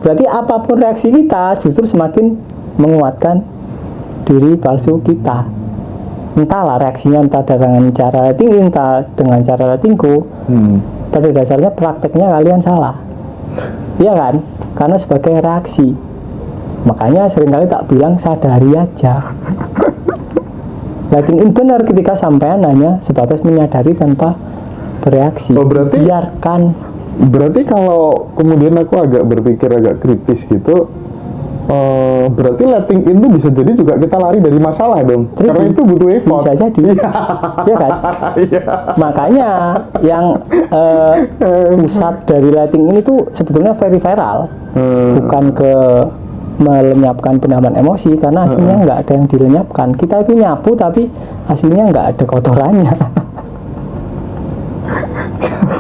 Berarti apapun reaksi kita justru semakin menguatkan diri palsu kita. Entahlah reaksinya, entah dengan cara tinggi, entah dengan cara tingku. Pada dasarnya prakteknya kalian salah. Iya kan? Karena sebagai reaksi. Makanya seringkali tak bilang sadari aja. Letting in benar ketika sampean hanya sebatas menyadari tanpa bereaksi. Biarkan. Berarti kalau kemudian aku agak berpikir agak kritis gitu, berarti letting in itu bisa jadi juga kita lari dari masalah dong. Karena itu butuh effort. Bisa jadi. Iya kan? Makanya yang pusat dari letting in itu sebetulnya very viral. Bukan ke melenyapkan penambahan emosi, karena hasilnya nggak ada yang dilenyapkan. Kita itu nyapu tapi hasilnya nggak ada kotorannya.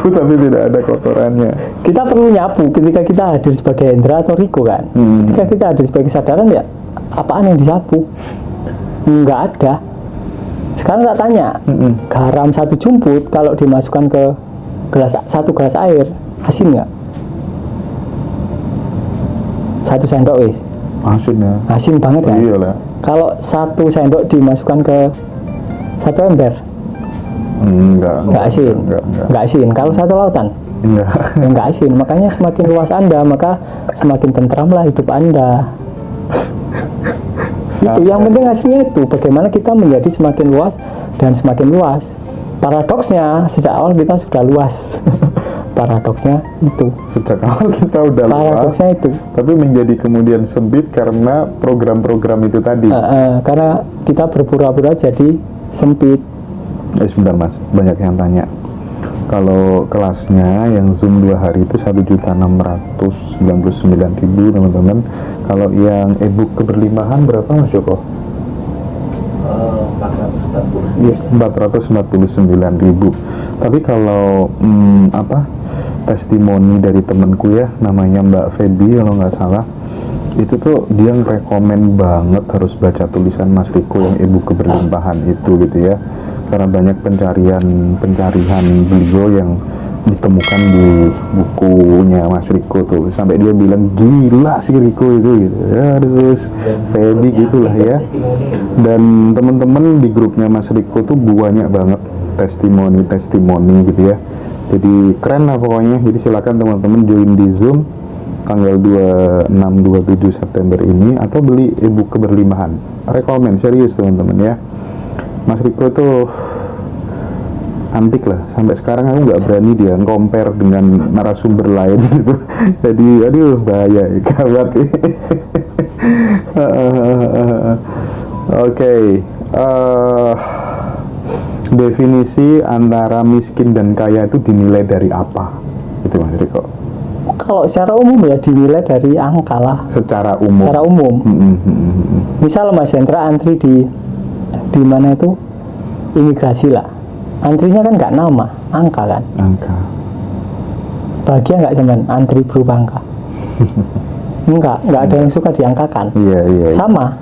Tapi tidak ada kotorannya. Kita perlu nyapu ketika kita hadir sebagai Hendra atau Riko kan. Ketika kita hadir sebagai kesadaran ya apaan yang disapu? Nggak ada. Sekarang tak tanya, garam satu jumput kalau dimasukkan ke satu gelas air, asin nggak? 1 sendok wis. Asin ya. Asin banget kan? Iyalah. Kalau 1 sendok dimasukkan ke 1 ember, enggak asin. Enggak asin. Kalau 1 lautan, enggak asin. Makanya semakin luas Anda, maka semakin tentramlah hidup Anda. Itu yang penting hasilnya itu. Bagaimana kita menjadi semakin luas dan semakin luas. Paradoksnya sejak awal kita sudah luas. Paradoksnya itu. Sejak awal kita udah luas. Paradoksnya itu. Tapi menjadi kemudian sempit karena program-program itu tadi. Karena kita berpura-pura jadi sempit. Sebentar mas, banyak yang tanya. Kalau kelasnya yang Zoom 2 hari itu 1.699.000 teman-teman. Kalau yang e-book keberlimpahan berapa mas Joko? 449.000. Tapi kalau testimoni dari temanku ya, namanya Mbak Feby kalau nggak salah, itu tuh dia ngerekomen banget harus baca tulisan Mas Riko yang e-book keberlimpahan itu gitu ya, karena banyak pencarian beliau yang ditemukan di bukunya Mas Riko tuh, sampai dia bilang gila sih Riko itu gitu ya, terus Feby gitulah ya. Dan teman-teman di grupnya Mas Riko tuh banyak banget testimoni gitu ya, jadi keren lah pokoknya. Jadi silakan teman-teman join di Zoom tanggal 26-27 September ini, atau beli e-book keberlimpahan. Rekomen serius teman-teman ya. Mas Riko tuh antik lah, sampai sekarang aku nggak berani dia compare dengan narasumber lain gitu. Jadi aduh bahaya, gawat. Oke. Definisi antara miskin dan kaya itu dinilai dari apa? Itu Mas Riko. Kalau secara umum ya dinilai dari angka lah. Secara umum. Secara umum. Misal Mas Hendra antri di mana itu imigrasi lah. Antrinya kan nggak nama, angka kan? Angka. Bahagia nggak cuman antri berupa angka? Nggak ada yang suka diangkakan. Iya, iya. Sama,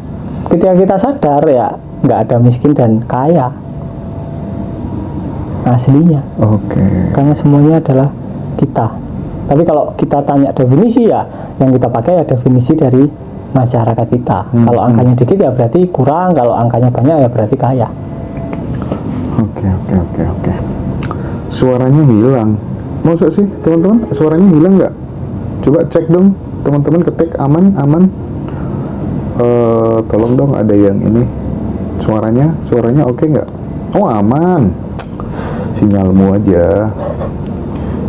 ketika kita sadar ya nggak ada miskin dan kaya aslinya, Oke. karena semuanya adalah kita. Tapi kalau kita tanya definisi ya, yang kita pakai ya definisi dari masyarakat kita. Kalau angkanya dikit ya berarti kurang, kalau angkanya banyak ya berarti kaya. Oke. Suaranya hilang. Maksud sih teman-teman, suaranya hilang nggak? Coba cek dong, teman-teman ketik aman. Tolong dong ada yang ini. Suaranya oke nggak? Oh aman. Sinyalmu aja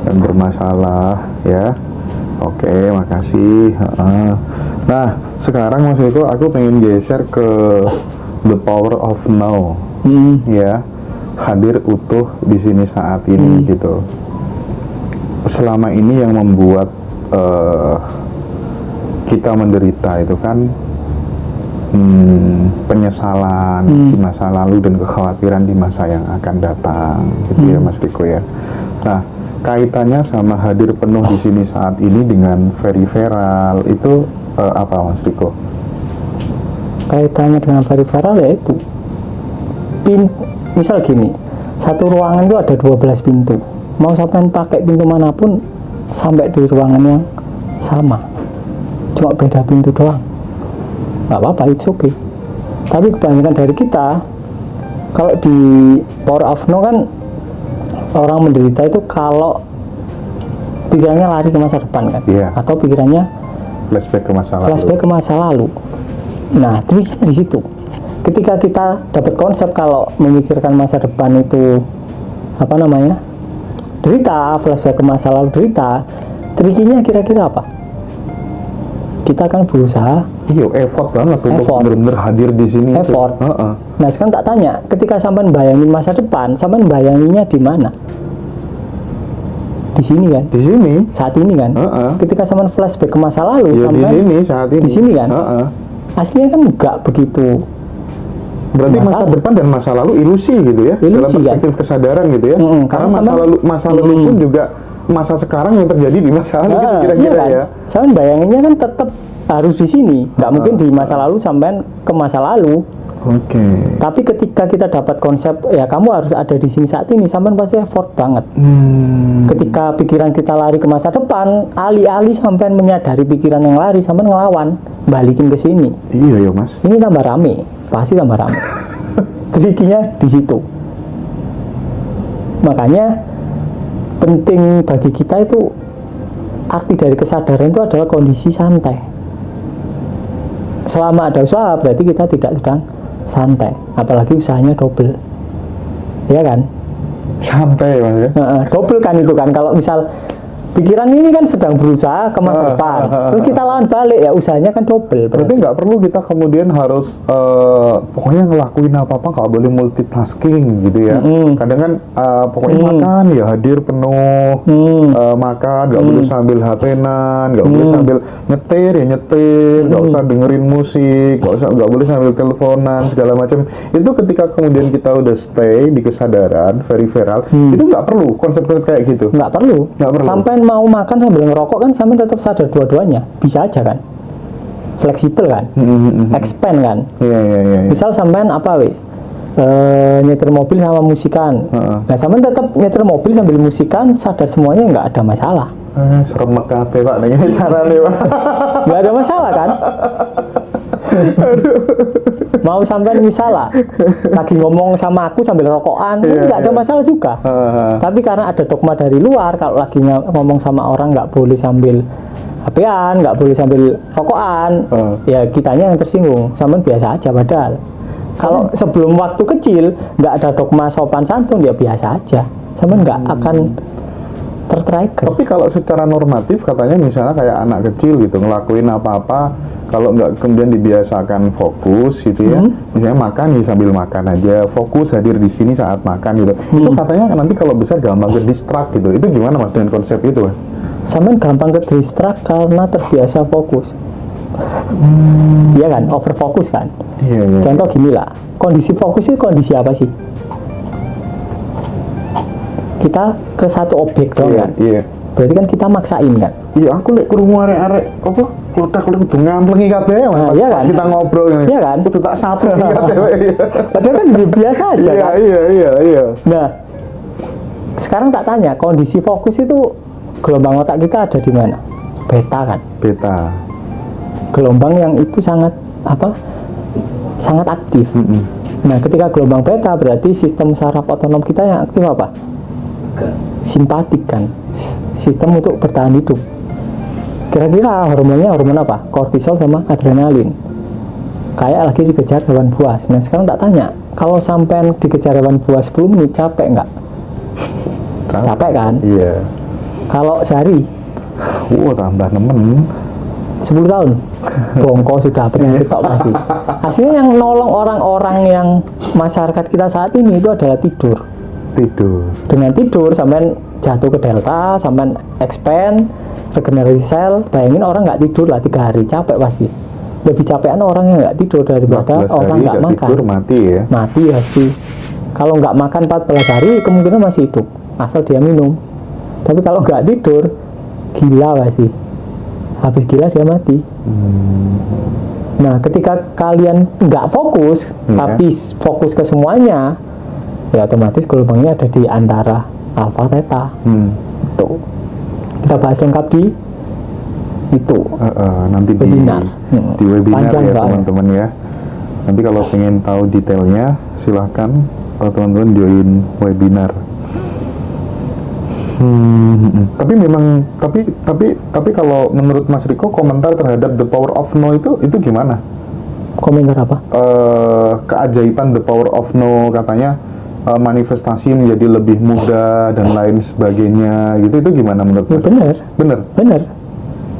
yang bermasalah ya. Oke, makasih. Nah, sekarang Mas Eko, aku pengen geser ke the power of now. Ya, hadir utuh di sini saat ini gitu. Selama ini yang membuat kita menderita itu kan penyesalan di masa lalu dan kekhawatiran di masa yang akan datang, gitu ya Mas Riko ya. Nah, kaitannya sama hadir penuh di sini saat ini dengan periferal itu apa Mas Riko? Kaitannya dengan periferal ya itu misal gini, satu ruangan itu ada 12 pintu. Mau sampai pakai pintu manapun sampai di ruangan yang sama, cuma beda pintu doang, nggak apa-apa, it's okay. Tapi kebanyakan dari kita, kalau di power of now kan orang menderita itu kalau pikirannya lari ke masa depan kan, atau pikirannya flashback ke masa lalu. Nah, triknya di situ. Ketika kita dapat konsep kalau memikirkan masa depan itu derita, flashback ke masa lalu derita, trikinya kira-kira apa? Kita akan berusaha. Effort banget untuk benar-benar hadir di sini. Effort. Nah, sekarang tak tanya, ketika sampean bayangin masa depan, sampean bayanginnya di mana? Di sini kan? Di sini. Saat ini kan? Ketika sampean flashback ke masa lalu, di sini saat ini. Di sini kan? Aslinya kan enggak begitu. Berarti masa depan dan masa lalu ilusi gitu ya? Ilusi, dalam perspektif kesadaran gitu ya? Karena masa lalu pun juga masa sekarang yang terjadi di masa lalu gitu, kira-kira kan? ya. Sampean bayanginnya kan tetap harus di sini, nggak mungkin di masa lalu sampean ke masa lalu. Oke. Tapi ketika kita dapat konsep ya kamu harus ada di sini saat ini, sampean pasti effort banget. Ketika pikiran kita lari ke masa depan, alih-alih sampean menyadari pikiran yang lari, sampean ngelawan, balikin ke sini. Iya ya Mas. Ini tambah rame, pasti tambah rame. Trikinya di situ. Makanya penting bagi kita itu, arti dari kesadaran itu adalah kondisi santai. Selama ada usaha berarti kita tidak sedang santai, apalagi usahanya double, ya kan? Santai Mas ya. Double kan itu kan, kalau misal pikiran ini kan sedang berusaha ke masa depan, terus kita lawan balik ya usahanya kan double. Berarti nggak perlu kita kemudian harus pokoknya ngelakuin apa-apa, nggak boleh multitasking gitu ya. Kadang kan pokoknya makan ya hadir penuh, makan nggak boleh sambil HP-an, nggak boleh sambil nyetir ya nyetir, nggak usah dengerin musik, nggak boleh sambil teleponan segala macam. Itu ketika kemudian kita udah stay di kesadaran periferal, itu nggak perlu konsep kayak gitu. Nggak perlu. Sampai mau makan sambil ngerokok kan sampai tetap sadar dua-duanya, bisa aja kan, fleksibel kan, expand kan. Iya. Misal sampean nyetir mobil sama musikan, nah sampean tetap nyetir mobil sambil musikan, sadar semuanya, nggak ada masalah. Seremek kabeh Pak, dengan carane Pak. Nggak ada masalah kan. Mau sampean misalnya lagi ngomong sama aku sambil rokokan, nggak ada masalah juga. Tapi karena ada dogma dari luar, kalau lagi ngomong sama orang nggak boleh sambil HP-an, nggak boleh sambil rokokan, ya kitanya yang tersinggung. Sampean biasa aja padahal. Kalau sebelum waktu kecil nggak ada dogma sopan santun, ya biasa aja. Sampean nggak akan tertrigger. Tapi kalau secara normatif katanya misalnya kayak anak kecil gitu ngelakuin apa-apa, kalau nggak kemudian dibiasakan fokus gitu ya, misalnya makan ya sambil makan aja, fokus hadir di sini saat makan gitu, itu katanya nanti kalau besar gampang ke distract gitu. Itu gimana Mas dengan konsep itu? Sampean gampang ke distract karena terbiasa fokus. Iya kan, over fokus kan. Iya. Contoh gini lah, kondisi fokus itu kondisi apa sih? Kita ke satu objek doang kan? Iya. Berarti kan kita maksain kan? Iya, aku lihat krungu arek-arek apa? Kotak kudu ngamplengi kabeh. Nah, iya kan? Kita ngobrol ini. Iya kan? Kudu tak sapu kabeh. Padahal kan biasa aja Iya, kan. iya. Nah, sekarang tak tanya, kondisi fokus itu gelombang otak kita ada di mana? Beta kan? Beta. Gelombang yang itu sangat sangat aktif. Nah, ketika gelombang beta berarti sistem saraf otonom kita yang aktif apa? Simpatik kan, sistem untuk bertahan hidup. Kira-kira hormonnya hormon apa? Kortisol sama adrenalin. Kayak lagi dikejar hewan buas. Nah, sekarang tak tanya, kalau sampai dikejar hewan buas 10 menit capek nggak? Capek kan? Iya. Kalau sehari Tambah nemen. 10 tahun bongko sudah penyakit tok pasti. Hasilnya yang nolong orang-orang yang masyarakat kita saat ini itu adalah tidur. Dengan tidur sampai jatuh ke delta, sampai expand, regenerasi sel. Bayangin orang nggak tidur lah 3 hari, capek pasti. Lebih capekan orang yang nggak tidur daripada orang nggak makan. Tidur mati ya. Mati pasti. Kalau nggak makan 14 hari kemungkinan masih hidup asal dia minum. Tapi kalau nggak tidur gila pasti. Habis gila dia mati. Nah, ketika kalian nggak fokus, tapi fokus ke semuanya, ya otomatis gelombangnya ada di antara alfa theta. Itu kita bahas lengkap di itu nanti webinar. Di webinar Panjang ya teman-teman ya. Nanti kalau pengen tahu detailnya silahkan teman-teman join webinar. Tapi memang tapi kalau menurut Mas Riko komentar terhadap The Power of No itu gimana? Komentar apa? Keajaiban The Power of No, katanya manifestasi menjadi lebih mudah dan lain sebagainya gitu, itu gimana menurut Mas? Bener.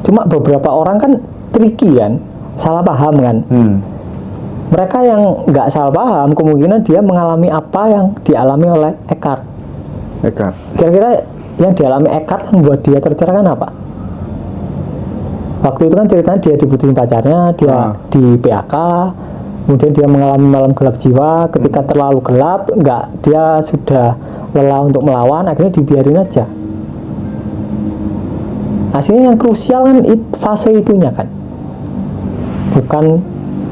Cuma beberapa orang kan tricky kan, salah paham kan. Mereka yang nggak salah paham kemungkinan dia mengalami apa yang dialami oleh Eckhart. Kira-kira yang dialami Eckhart yang membuat dia tercerahkan apa? Waktu itu kan ceritanya dia diputusin pacarnya, dia di PHK, kemudian dia mengalami malam gelap jiwa. Ketika terlalu gelap, dia sudah lelah untuk melawan, akhirnya dibiarin aja. Hasilnya yang krusial kan fase itunya kan, bukan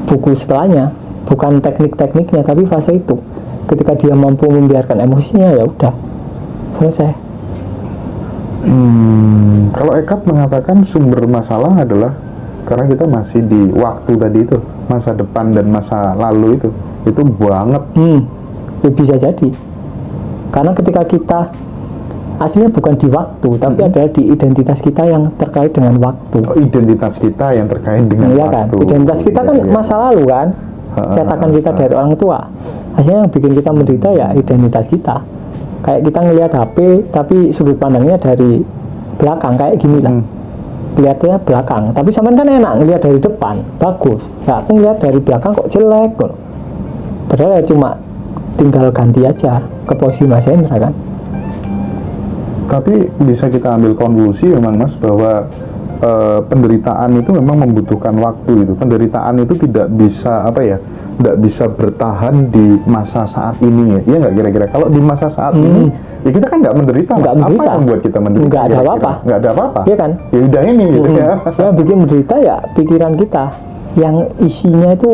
buku setelahnya, bukan teknik-tekniknya, tapi fase itu. Ketika dia mampu membiarkan emosinya, ya udah selesai. Kalau Eckhart mengatakan sumber masalah adalah karena kita masih di waktu tadi itu, masa depan dan masa lalu itu banget. Ya bisa jadi, karena ketika kita aslinya bukan di waktu, tapi adalah di identitas kita yang terkait dengan waktu. Identitas kita yang terkait dengan waktu. Kan? Identitas kita kan masa lalu kan, cetakan kita dari orang tua. Hasilnya yang bikin kita menderita ya identitas kita. Kayak kita ngelihat HP tapi sudut pandangnya dari belakang kayak gini lah. Lihatnya belakang, tapi sampean kan enak ngelihat dari depan, bagus. Ya aku ngelihat dari belakang kok jelek kok. Padahal ya cuma tinggal ganti aja ke posisi Mas Hendra kan. Tapi bisa kita ambil konklusi memang Mas bahwa penderitaan itu memang membutuhkan waktu itu. Penderitaan itu tidak bisa tidak bisa bertahan di masa saat ini ya. Iya nggak kira-kira? Kalau di masa saat ini ya kita kan nggak menderita. Apa yang membuat kita menderita? Nggak ada apa-apa. Nggak ada apa-apa. Iya kan? Ya udah ini gitu ya. Yang bikin menderita ya pikiran kita yang isinya itu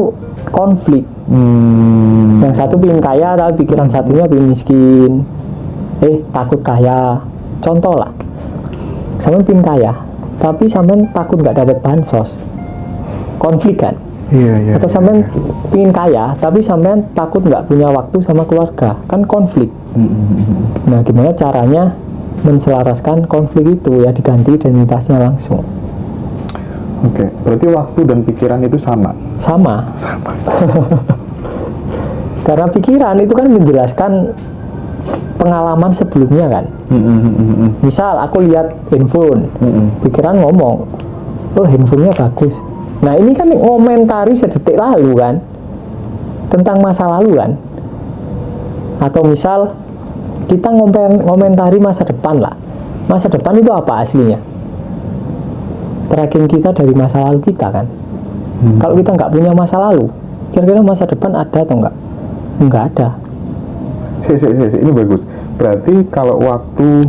konflik. Yang satu pengen kaya tapi pikiran satunya pengen miskin. Takut kaya. Contoh lah, sampean pengen kaya tapi sampean takut nggak dapat bansos, konflik kan? Iya. Atau sampean pengen kaya tapi sampean takut nggak punya waktu sama keluarga, kan konflik. Nah, gimana caranya menselaraskan konflik itu? Ya diganti identitasnya langsung. Oke, berarti waktu dan pikiran itu sama. Karena pikiran itu kan menjelaskan pengalaman sebelumnya kan. Misal aku lihat handphone, pikiran ngomong, handphonenya bagus. Nah ini kan ngomentari sedetik lalu kan, tentang masa lalu kan. Atau misal kita ngomentari masa depan lah. Masa depan itu apa aslinya? Tracking kita dari masa lalu kita kan. Kalau kita nggak punya masa lalu, kira-kira masa depan ada atau enggak? Enggak ada. Ini bagus. Berarti kalau waktu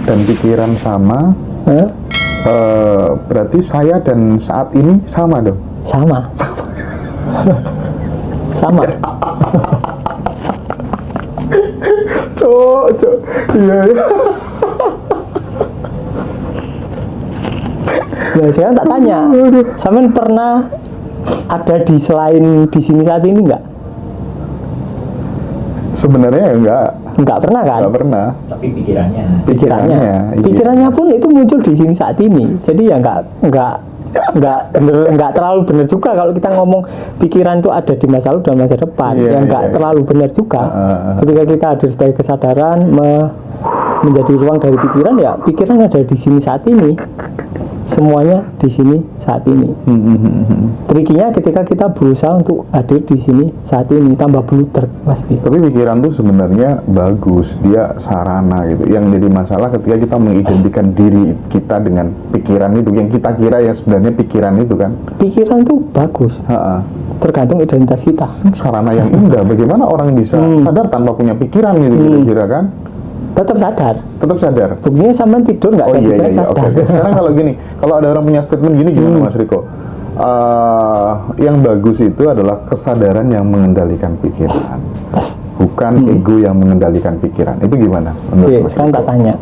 dan pikiran sama, Berarti saya dan saat ini sama dong? Sama. Sama. Cok, iya. Nah, sekarang tak tanya, sampean pernah ada di selain di sini saat ini nggak? Sebenarnya enggak Pernah kan? pernah. Tapi pikirannya Pikirannya, iya. pikirannya pun itu muncul di sini saat ini. Jadi ya nggak terlalu benar juga kalau kita ngomong pikiran itu ada di masa lalu dan masa depan. Iya, Nggak iya. terlalu benar juga. Ketika kita hadir sebagai kesadaran menjadi ruang dari pikiran, ya pikiran ada di sini saat ini. Semuanya di sini saat ini. Trikinya ketika kita berusaha untuk hadir di sini saat ini, tambah bluder pasti. Tapi pikiran tuh sebenarnya bagus, dia sarana gitu. Yang jadi masalah ketika kita mengidentikan diri kita dengan pikiran itu, yang kita kira yang sebenarnya pikiran itu kan. Pikiran tuh bagus, tergantung identitas kita. Sarana yang indah. Bagaimana orang bisa sadar tanpa punya pikiran gitu kira-kira kan? Tetap sadar. Tetap sadar. Buktinya sampean tidur nggak Oh ada iya, pikiran iya, sadar. oke. Sekarang kalau gini, kalau ada orang punya statement gini gimana Mas Riko? Yang bagus itu adalah kesadaran yang mengendalikan pikiran, bukan ego yang mengendalikan pikiran. Itu gimana? Menurut Mas Sekarang Riko? tak tanya.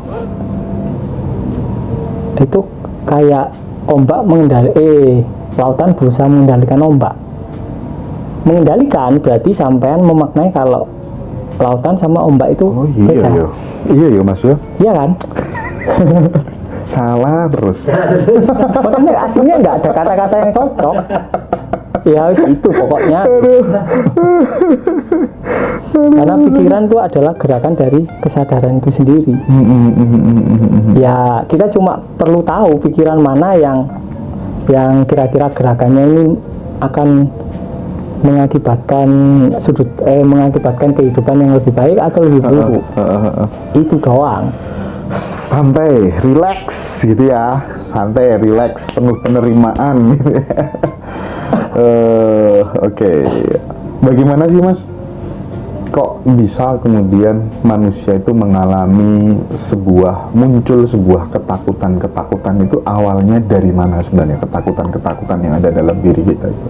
Itu kayak ombak lautan berusaha mengendalikan ombak. Mengendalikan berarti sampean memaknai kalau lautan sama ombak itu Oh iya beda. iya. Iya ya Mas ya. Iya kan? Salah terus. Makanya aslinya nggak ada kata-kata yang cocok. Ya wis itu pokoknya. Karena pikiran itu adalah gerakan dari kesadaran itu sendiri. Ya kita cuma perlu tahu pikiran mana yang kira-kira gerakannya ini akan mengakibatkan kehidupan yang lebih baik atau lebih buruk. Itu doang. Santai, relax gitu ya. Santai, relax, penuh penerimaan gitu ya. Oke. Bagaimana sih Mas? Kok bisa kemudian manusia itu mengalami muncul sebuah ketakutan itu awalnya dari mana sebenarnya ketakutan yang ada dalam diri kita itu?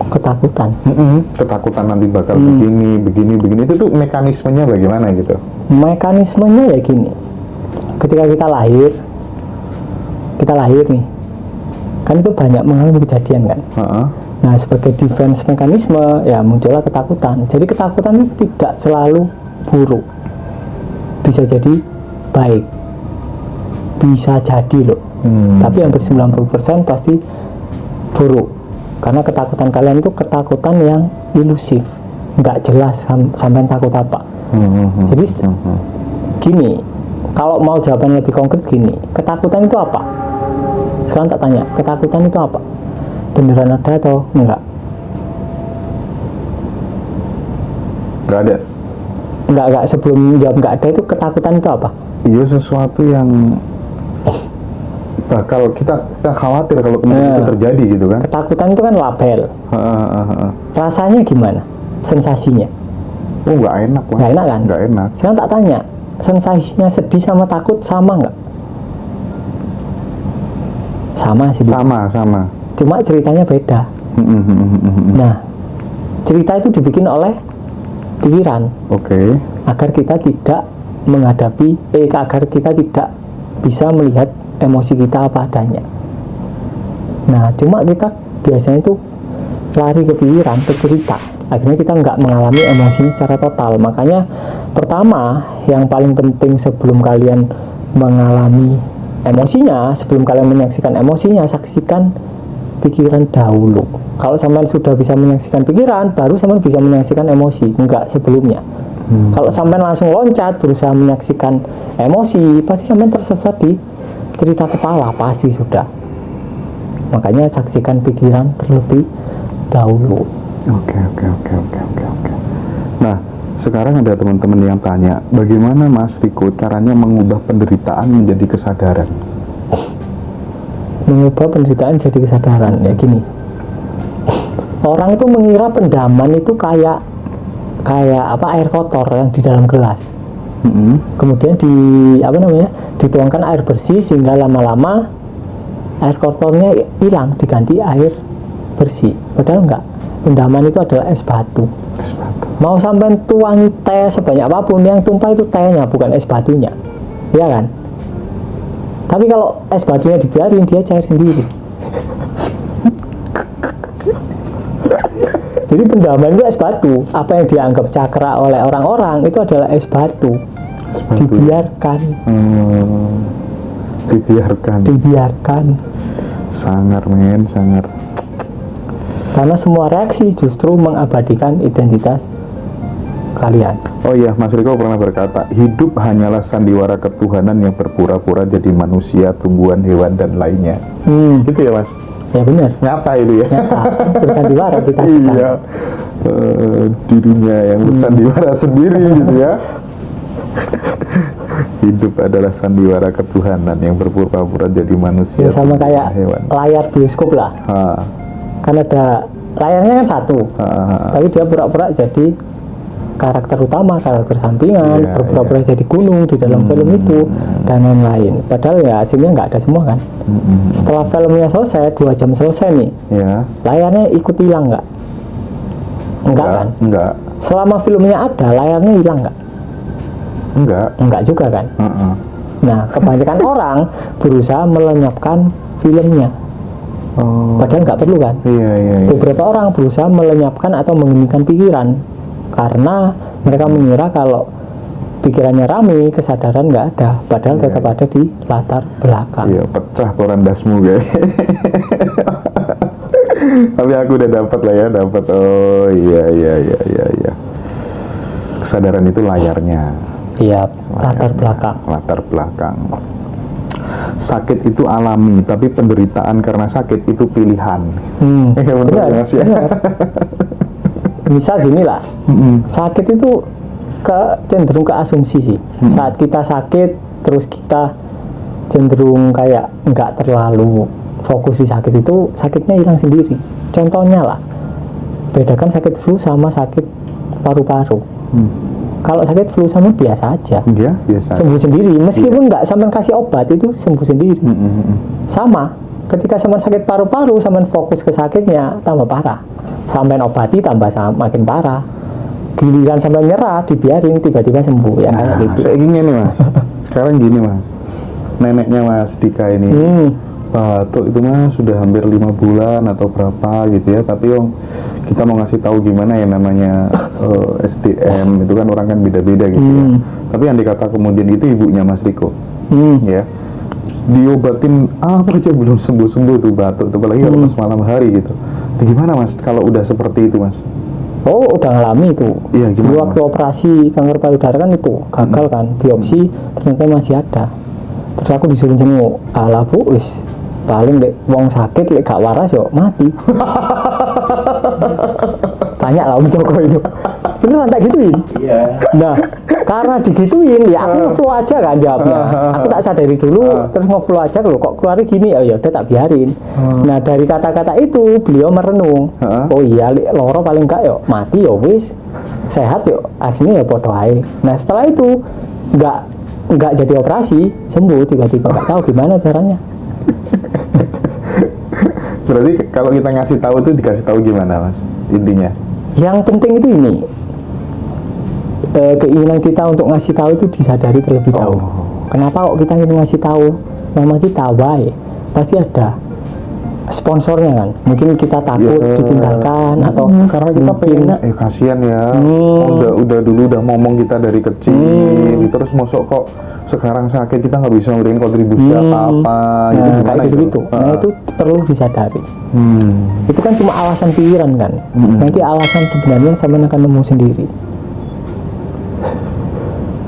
Ketakutan. Ketakutan nanti bakal begini itu tuh mekanismenya bagaimana gitu? Mekanismenya ya gini, ketika kita lahir nih kan itu banyak mengalami kejadian kan. Nah sebagai defense mekanisme ya muncullah ketakutan. Jadi ketakutan itu tidak selalu buruk, bisa jadi baik, bisa jadi loh. Tapi hampir 90% pasti buruk. Karena ketakutan kalian itu ketakutan yang ilusif, nggak jelas sampai takut apa. Jadi gini, kalau mau jawaban lebih konkret gini, ketakutan itu apa? Sekarang tak tanya, ketakutan itu apa? Beneran ada atau enggak? Nggak ada. Enggak, sebelum jawab enggak ada itu ketakutan itu apa? Iya sesuatu yang bakal kita khawatir kalau kemudian itu terjadi gitu kan. Ketakutan itu kan label. Rasanya gimana? Sensasinya? Oh nggak enak lah. Nggak enak kan? Nggak enak. Sekarang tak tanya, sensasinya sedih sama takut sama nggak? Sama sih. Sama. Cuma ceritanya beda. Nah, cerita itu dibikin oleh pikiran. Oke. Agar kita tidak agar kita tidak bisa melihat emosi kita apa adanya. Nah, cuma kita biasanya itu lari ke pikiran, ke cerita. Akhirnya kita nggak mengalami emosinya secara total. Makanya pertama, yang paling penting sebelum kalian mengalami emosinya, sebelum kalian menyaksikan emosinya, saksikan pikiran dahulu. Kalau sampean sudah bisa menyaksikan pikiran, baru sampean bisa menyaksikan emosi, enggak sebelumnya. Kalau sampean langsung loncat berusaha menyaksikan emosi, pasti sampean tersesat di cerita kepala, pasti sudah. Makanya saksikan pikiran terlebih dahulu. Oke. Nah, sekarang ada teman-teman yang tanya, bagaimana Mas Riko caranya mengubah penderitaan menjadi kesadaran? Mengubah penderitaan jadi kesadaran ya gini. Orang itu mengira pendaman itu kayak air kotor yang di dalam gelas. Kemudian dituangkan air bersih sehingga lama-lama air kotornya hilang diganti air bersih. Padahal enggak, rendaman itu adalah es batu. Es batu. Mau sampai tuangi teh sebanyak apapun, yang tumpah itu tehnya bukan es batunya, iya kan? Tapi kalau es batunya dibiarin, dia cair sendiri. Jadi pendaman itu es batu. Apa yang dianggap cakra oleh orang-orang itu adalah es batu. Es batu. Dibiarkan. Dibiarkan. Sangar men, sangar. Karena semua reaksi justru mengabadikan identitas kalian. Oh iya, Mas Riko pernah berkata, hidup hanyalah sandiwara ketuhanan yang berpura-pura jadi manusia, tumbuhan, hewan, dan lainnya. Gitu ya, Mas? Ya benar. Nyata itu ya? Nyata, bersandiwara kita sedang. Iya, dirinya yang bersandiwara sendiri gitu ya. Hidup adalah sandiwara ketuhanan yang berpura-pura jadi manusia, Ya sama tumbuhan, kayak hewan. layar bioskop lah. Kan ada layarnya kan satu, tapi dia pura-pura jadi karakter utama, karakter sampingan, Iya, berpura-pura jadi gunung di dalam film itu dan lain-lain. Padahal ya hasilnya nggak ada semua kan. Setelah filmnya selesai, 2 jam selesai nih, Ya. layarnya ikut hilang nggak? Enggak kan? Enggak. Selama filmnya ada, layarnya hilang nggak? Enggak. Enggak juga kan? Nah, kebanyakan orang berusaha melenyapkan filmnya. Oh. Padahal nggak perlu kan? Iya. Beberapa orang berusaha melenyapkan atau mengeningkan pikiran karena mereka mengira kalau pikirannya rame, kesadaran nggak ada, padahal tetap ada di latar belakang. Iya, pecah porandasmu guys. Tapi aku udah dapat lah ya, dapat. Oh iya. Kesadaran itu layarnya. Iya, latar belakang. Latar belakang. Sakit itu alami, tapi penderitaan karena sakit itu pilihan. Iya benar Mas ya. Benar. Misal gini lah, sakit itu cenderung ke asumsi sih. Saat kita sakit, terus kita cenderung kayak nggak terlalu fokus di sakit itu, sakitnya hilang sendiri. Contohnya lah, bedakan sakit flu sama sakit paru-paru. Kalau sakit flu sama biasa aja, Iya, biasa. sembuh sendiri. Meskipun nggak sampean kasih obat, itu sembuh sendiri. Sama, ketika sampean sakit paru-paru, sampean fokus ke sakitnya, tambah parah. Sampean obati, tambah makin parah. Giliran sampean nyerah, dibiarin, tiba-tiba sembuh. Ya kayak gitu. Saya gini nih Mas. Sekarang gini Mas. Neneknya Mas Dika ini batuk itu Mas sudah hampir 5 bulan atau berapa gitu ya. Tapi kita mau ngasih tahu gimana ya namanya SDM itu kan orang kan beda-beda gitu ya. Tapi yang dikata kemudian itu ibunya Mas Riko. Ya. Diobatin apa aja belum sembuh-sembuh tuh batuk tuh, apalagi kalau pas malam hari gitu. Itu gimana Mas kalau udah seperti itu Mas? Oh, udah ngalami itu. Iya, gimana, Dulu waktu operasi kanker payudara kan itu gagal kan, biopsi ternyata masih ada. Terus aku disuruh jenguk, alah bu, wis paling dek wong sakit lek gak waras yo mati. Tanya lah Om Joko itu. Beneran tak gituin? Iya. Nah, karena digituin ya aku ngeflow aja kan jawabnya. Aku tak sadari dulu, terus ngeflow aja loh, kok keluarnya gini, oh ya udah tak biarin. Nah, dari kata-kata itu beliau merenung. Oh iya, loro paling enggak yo mati yo wis. Sehat yo, aslinya ya podo ae. Nah, setelah itu enggak jadi operasi, sembuh tiba-tiba, enggak tahu gimana caranya. Berarti kalau kita ngasih tahu tuh dikasih tahu gimana Mas? Intinya. Yang penting itu ini, keinginan kita untuk ngasih tahu itu disadari terlebih dahulu. Kenapa kok kita ingin ngasih tahu nama kita? Why? Pasti ada sponsornya kan. Mungkin kita takut ditinggalkan atau karena kita mungkin pengennya kasihan ya. Udah dulu udah ngomong kita dari kecil, terus mosok kok sekarang sakit kita nggak bisa memberikan kontribusi apa-apa. Nah, kayak gitu-gitu. Nah, itu perlu disadari. Itu kan cuma alasan pikiran kan. Nanti alasan sebenarnya sama akan nemu sendiri.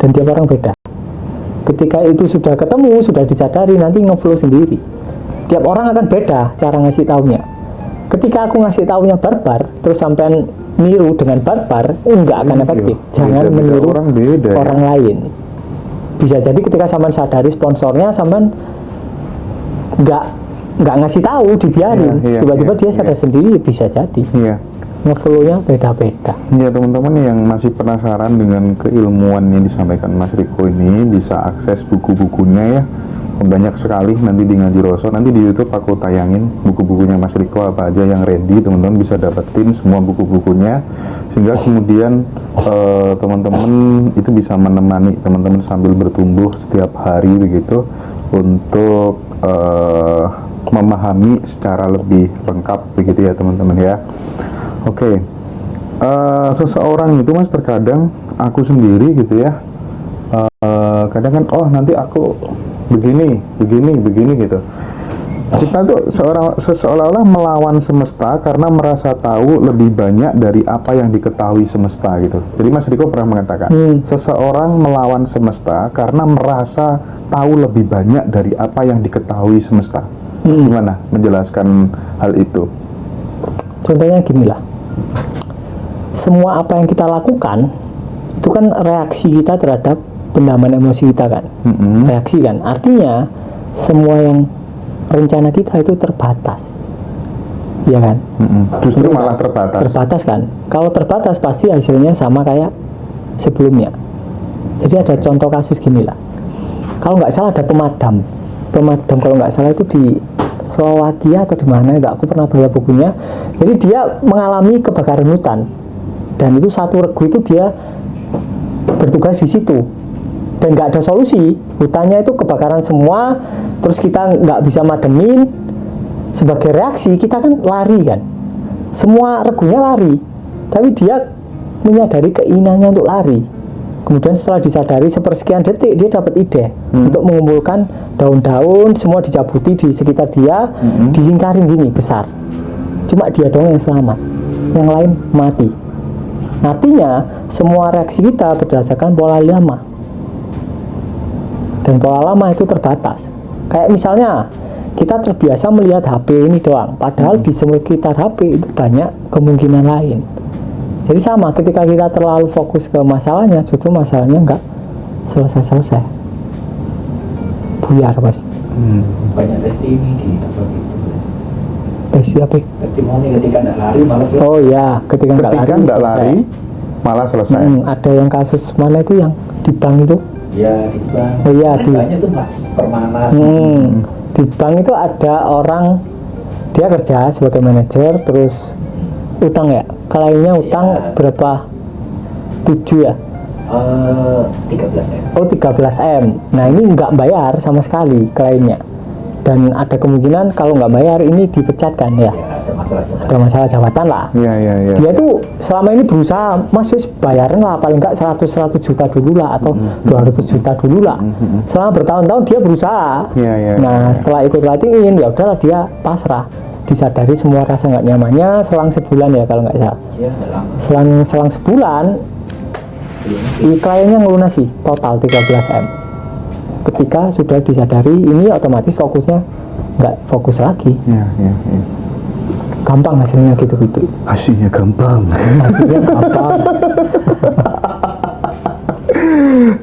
Dan tiap orang beda. Ketika itu sudah ketemu, sudah disadari, nanti ngeflow sendiri. Tiap orang akan beda cara ngasih taunya. Ketika aku ngasih taunya barbar, terus sampean niru dengan barbar, nggak akan efektif. Jangan meniru orang lain. Bisa jadi ketika sampean sadari sponsornya, sampean nggak ngasih tahu, dibiarin. Tiba-tiba dia sadar sendiri, bisa jadi. Iya. ngefollow-nya beda-beda. Ya teman-teman yang masih penasaran dengan keilmuan yang disampaikan Mas Riko ini, bisa akses buku-bukunya ya. Banyak sekali nanti di Ngaji Roso, nanti di YouTube aku tayangin buku-bukunya Mas Riko apa aja yang ready, teman-teman bisa dapetin semua buku-bukunya, sehingga kemudian teman-teman itu bisa menemani teman-teman sambil bertumbuh setiap hari begitu, untuk memahami secara lebih lengkap begitu ya teman-teman ya. Oke. Seseorang itu Mas, terkadang aku sendiri gitu ya, kadang kan nanti aku begini gitu. Kita tuh seolah-olah melawan semesta karena merasa tahu lebih banyak dari apa yang diketahui semesta gitu. Jadi Mas Riko pernah mengatakan, seseorang melawan semesta karena merasa tahu lebih banyak dari apa yang diketahui semesta. Gimana menjelaskan hal itu? Contohnya gini lah, semua apa yang kita lakukan itu kan reaksi kita terhadap pendaman emosi kita kan, reaksi kan, artinya semua yang rencana kita itu terbatas, ya kan? Justru malah terbatas kan, kalau terbatas pasti hasilnya sama kayak sebelumnya. Jadi ada contoh kasus gini lah, kalau nggak salah ada pemadam kalau nggak salah itu di Slovakia atau di mana itu, aku pernah baca bukunya. Jadi dia mengalami kebakaran hutan, dan itu satu regu itu dia bertugas di situ, dan nggak ada solusi, hutannya itu kebakaran semua, terus kita nggak bisa mademin. Sebagai reaksi kita kan lari kan, semua regunya lari, tapi dia menyadari keinginannya untuk lari. Kemudian setelah disadari sepersekian detik, dia dapat ide untuk mengumpulkan daun-daun, semua dicabuti di sekitar dia, dilingkarin gini besar. Cuma dia doang yang selamat, yang lain mati. Artinya semua reaksi kita berdasarkan pola lama, dan pola lama itu terbatas. Kayak misalnya kita terbiasa melihat HP ini doang, padahal di sekitar HP itu banyak kemungkinan lain. Jadi sama, ketika kita terlalu fokus ke masalahnya, justru masalahnya nggak selesai-selesai, buyar Mas. Banyak testimoni di tempat itu. Siapa? Testimoni ketika nggak lari malah. Oh ya, ketika nggak lari malah selesai. Ada yang kasus mana itu yang di bank itu? Ya di bank. Oh iya, di banyak tuh Mas Permana. Di bank itu ada orang, dia kerja sebagai manajer, terus utang ya, kliennya utang ya, berapa? 7 ya? 13 M. Oh 13 M. Nah ini nggak bayar sama sekali kliennya, dan ada kemungkinan kalau nggak bayar ini dipecat kan ya? Ada masalah jabatan lah. Iya. Dia tuh selama ini berusaha, Mas bayarin lah paling nggak 100 juta dulu lah, atau 200 juta dulu lah. Selama bertahun-tahun dia berusaha. Nah setelah ikut latihan ya udahlah dia pasrah. Disadari semua rasa nggak nyamannya selang sebulan ya kalau nggak salah. Selang sebulan kliennya ngelunasi total 13 M. Ketika sudah disadari ini, otomatis fokusnya nggak fokus lagi. Gampang hasilnya gitu-gitu. Hasilnya gampang.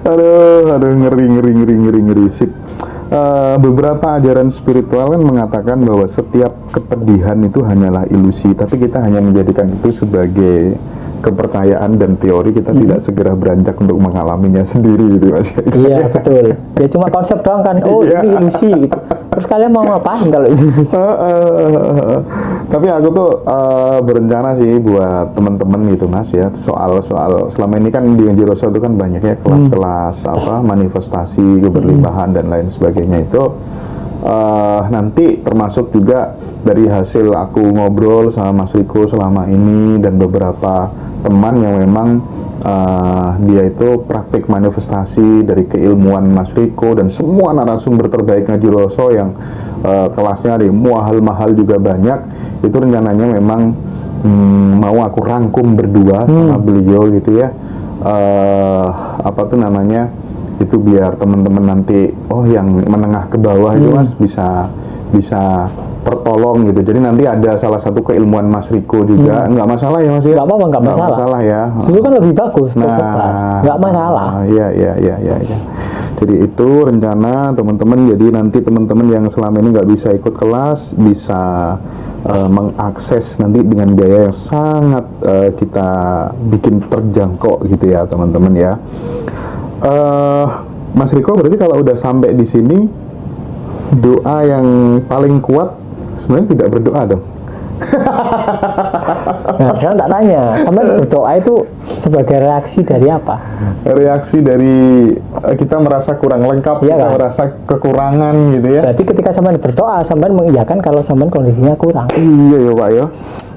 aduh ngeri sip. Beberapa ajaran spiritual kan mengatakan bahwa setiap kepedihan itu hanyalah ilusi, tapi kita hanya menjadikan itu sebagai kepercayaan dan teori, kita tidak segera beranjak untuk mengalaminya sendiri gitu Mas. Iya betul. Ya cuma konsep doang kan. Oh ini ilusi gitu. Terus kalian mau ngapain kalau ini? Tapi aku tuh berencana sih buat teman-teman gitu Mas ya, soal selama ini kan di Ngaji Roso itu kan banyak ya kelas-kelas manifestasi keberlimpahan dan lain sebagainya itu. Nanti termasuk juga dari hasil aku ngobrol sama Mas Riko selama ini dan beberapa teman yang memang dia itu praktik manifestasi dari keilmuan Mas Riko dan semua narasumber terbaik Ngaji Roso yang kelasnya ada mahal-mahal juga banyak, itu rencananya memang mau aku rangkum berdua sama beliau gitu ya, apa tuh namanya, itu biar teman-teman nanti yang menengah ke bawah itu Mas bisa tertolong gitu. Jadi nanti ada salah satu keilmuan Mas Riko juga, nggak masalah ya Mas ya? Nggak apa-apa, nggak masalah ya. Justru kan lebih bagus tersebar, nggak masalah. Iya. Jadi itu rencana teman-teman. Jadi nanti teman-teman yang selama ini nggak bisa ikut kelas bisa mengakses nanti dengan biaya yang sangat kita bikin terjangkau gitu ya teman-teman ya. Mas Riko, berarti kalau udah sampai di sini, doa yang paling kuat sebenarnya tidak berdoa dong? Nah, sekarang tak tanya, sampai berdoa itu sebagai reaksi dari apa? Reaksi dari kita merasa kurang lengkap, Iya kita kan? merasa kekurangan gitu ya. Berarti ketika sampai berdoa, sampai mengiyakan kalau sampai kondisinya kurang. Iya ya Pak ya.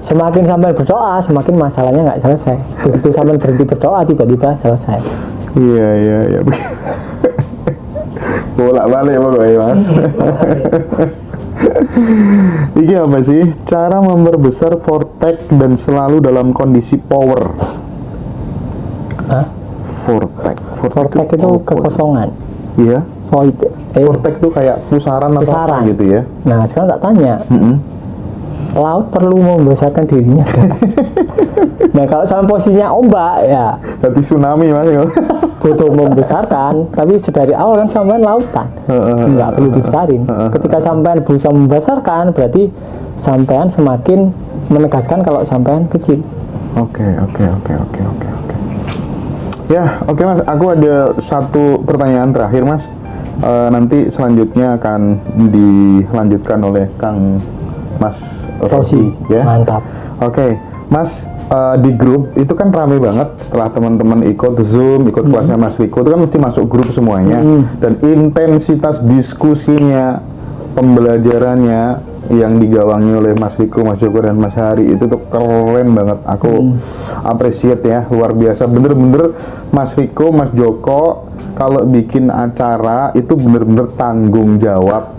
Semakin sampai berdoa, semakin masalahnya nggak selesai. Begitu sampai berhenti berdoa, tiba-tiba selesai. Iya. Bolak-balik pokoknya Mas. Ini apa sih? Cara memperbesar vortex dan selalu dalam kondisi power. Hah? Vortex. Vortex itu apa? kekosongan. Iya. Void. Vortex itu kayak pusaran atau Pusaran. apa gitu ya. Nah, sekarang tak tanya, laut perlu membesarkan dirinya. Nah, kalau sama posisinya ombak, ya Jadi tsunami Mas. butuh membesarkan, tapi sedari awal kan sampean lautan, nggak perlu dibesarin. Ketika sampean berusaha membesarkan, berarti sampean semakin menegaskan kalau sampean kecil. Oke. Ya, oke Mas. Aku ada satu pertanyaan terakhir Mas. Nanti selanjutnya akan dilanjutkan oleh Kang Mas Rosi ya. Mantap. Oke, Mas, di grup itu kan rame banget setelah teman-teman ikut Zoom, ikut kelasnya Mas Riko, itu kan mesti masuk grup semuanya, dan intensitas diskusinya, pembelajarannya yang digawangi oleh Mas Riko, Mas Joko, dan Mas Hari itu tuh keren banget. Aku appreciate ya, luar biasa. Bener-bener Mas Riko, Mas Joko kalau bikin acara itu bener-bener tanggung jawab.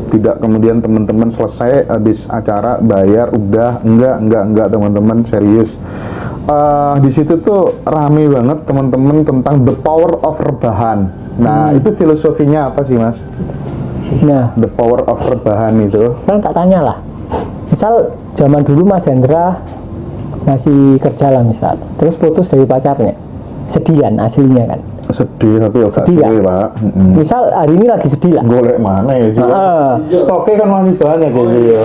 Tidak kemudian teman-teman selesai habis acara bayar udah, enggak teman-teman, serius. Di situ tuh rame banget teman-teman tentang the power of rebahan. Nah, itu filosofinya apa sih Mas? Nah, The power of rebahan itu. kan tak tanya lah. Misal zaman dulu Mas Hendra masih kerja lah misal, terus putus dari pacarnya, sedian aslinya kan. Sedih tapi ya Sedih sedih, ya? Pak. Misal hari ini lagi sedih lah. Golek mana ya sih? Stoknya kan masih banyak gitu ya.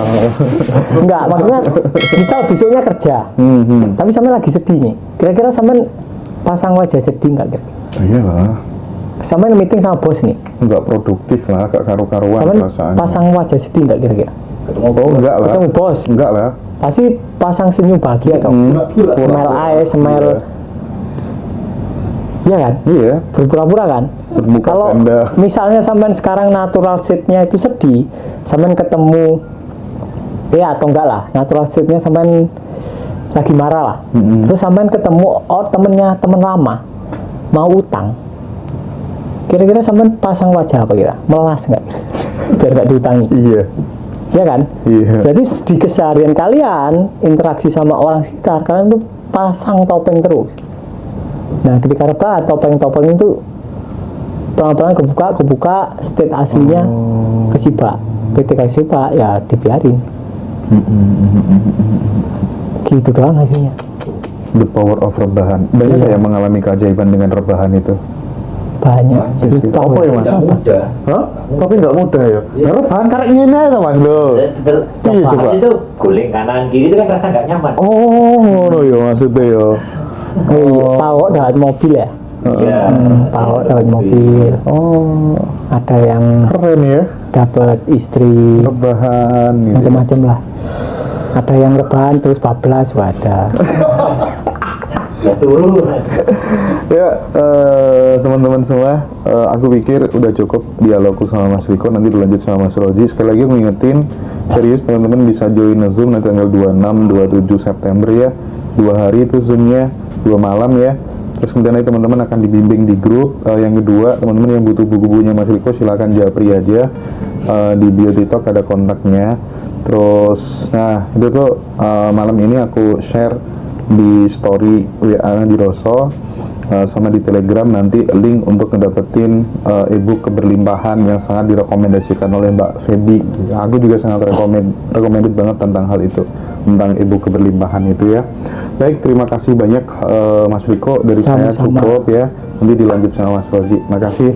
Enggak, maksudnya misal besoknya kerja, tapi sampai lagi sedih nih. Kira-kira sampai pasang wajah sedih nggak kira-kira? Iya lah. Sampai meeting sama bos nih, Nggak produktif lah, gak karu-karuan sampai perasaannya. pasang wajah sedih nggak kira-kira? Ketemu Oh enggak lah. Ketemu bos, Enggak lah. pasti pasang senyum bahagia dong. Smile eye, smile. Iya kan? Iya. Berpura-pura kan? Bermuka Kalau ganda. misalnya sampean sekarang natural state-nya itu sedih, sampean ketemu ya atau enggak lah, natural state-nya sampean lagi marah lah. Terus sampean ketemu temennya temen lama mau utang. Kira-kira sampean pasang wajah apa kira? Melas nggak kira? Biar nggak diutangi. Iya. Iya kan? Iya. Berarti di keseharian kalian interaksi sama orang sekitar kalian tuh pasang topeng terus. Nah, ketika rebahan topeng-topeng itu pelan-pelan kebuka, state aslinya kesibak. Ketika kesibak ya dibiarin. Gitu doang hasilnya. The power of rebahan. Banyak Iya. yang mengalami keajaiban dengan rebahan itu. Banyak. Lupa Apa gua. ya, Mas? Nggak Apa? mudah. Hah? Tapi nggak mudah ya. Iya. Nah, rebahan karek ngene aja Mas lo. Iya, coba. Itu guling kanan kiri itu kan rasa nggak nyaman. Oh, ngono ya maksudnya ya. Oh, pawok dapat mobil ya? Iya. Pawok dapat mobil. Oh, Ada yang keren ya. dapat istri, Rebahan gitu. macam-macam lah. Ada yang rebahan terus bablas, ada. Gas turun. Ya, teman-teman semua, aku pikir udah cukup dialogku sama Mas Riko, nanti dilanjut sama Mas Rozi. Sekali lagi aku ngingetin, serius teman-teman bisa join Zoom nanti tanggal 26, 27 September ya. 2 hari itu Zoom-nya, 2 malam ya. Terus kemudian nanti teman-teman akan dibimbing di grup. Yang kedua, teman-teman yang butuh buku-bukunya Mas Riko silakan japri aja. Di bio TikTok ada kontaknya. Terus, nah itu tuh malam ini aku share di story WA di Roso, sama di Telegram nanti link untuk ngedapetin ebook keberlimpahan yang sangat direkomendasikan oleh Mbak Feby. Aku juga sangat recommended banget tentang hal itu, tentang ebook keberlimpahan itu ya. Baik, terima kasih banyak Mas Riko, dari saya Sama-sama. cukup ya. Nanti dilanjut sama Mas Rozi. Makasih.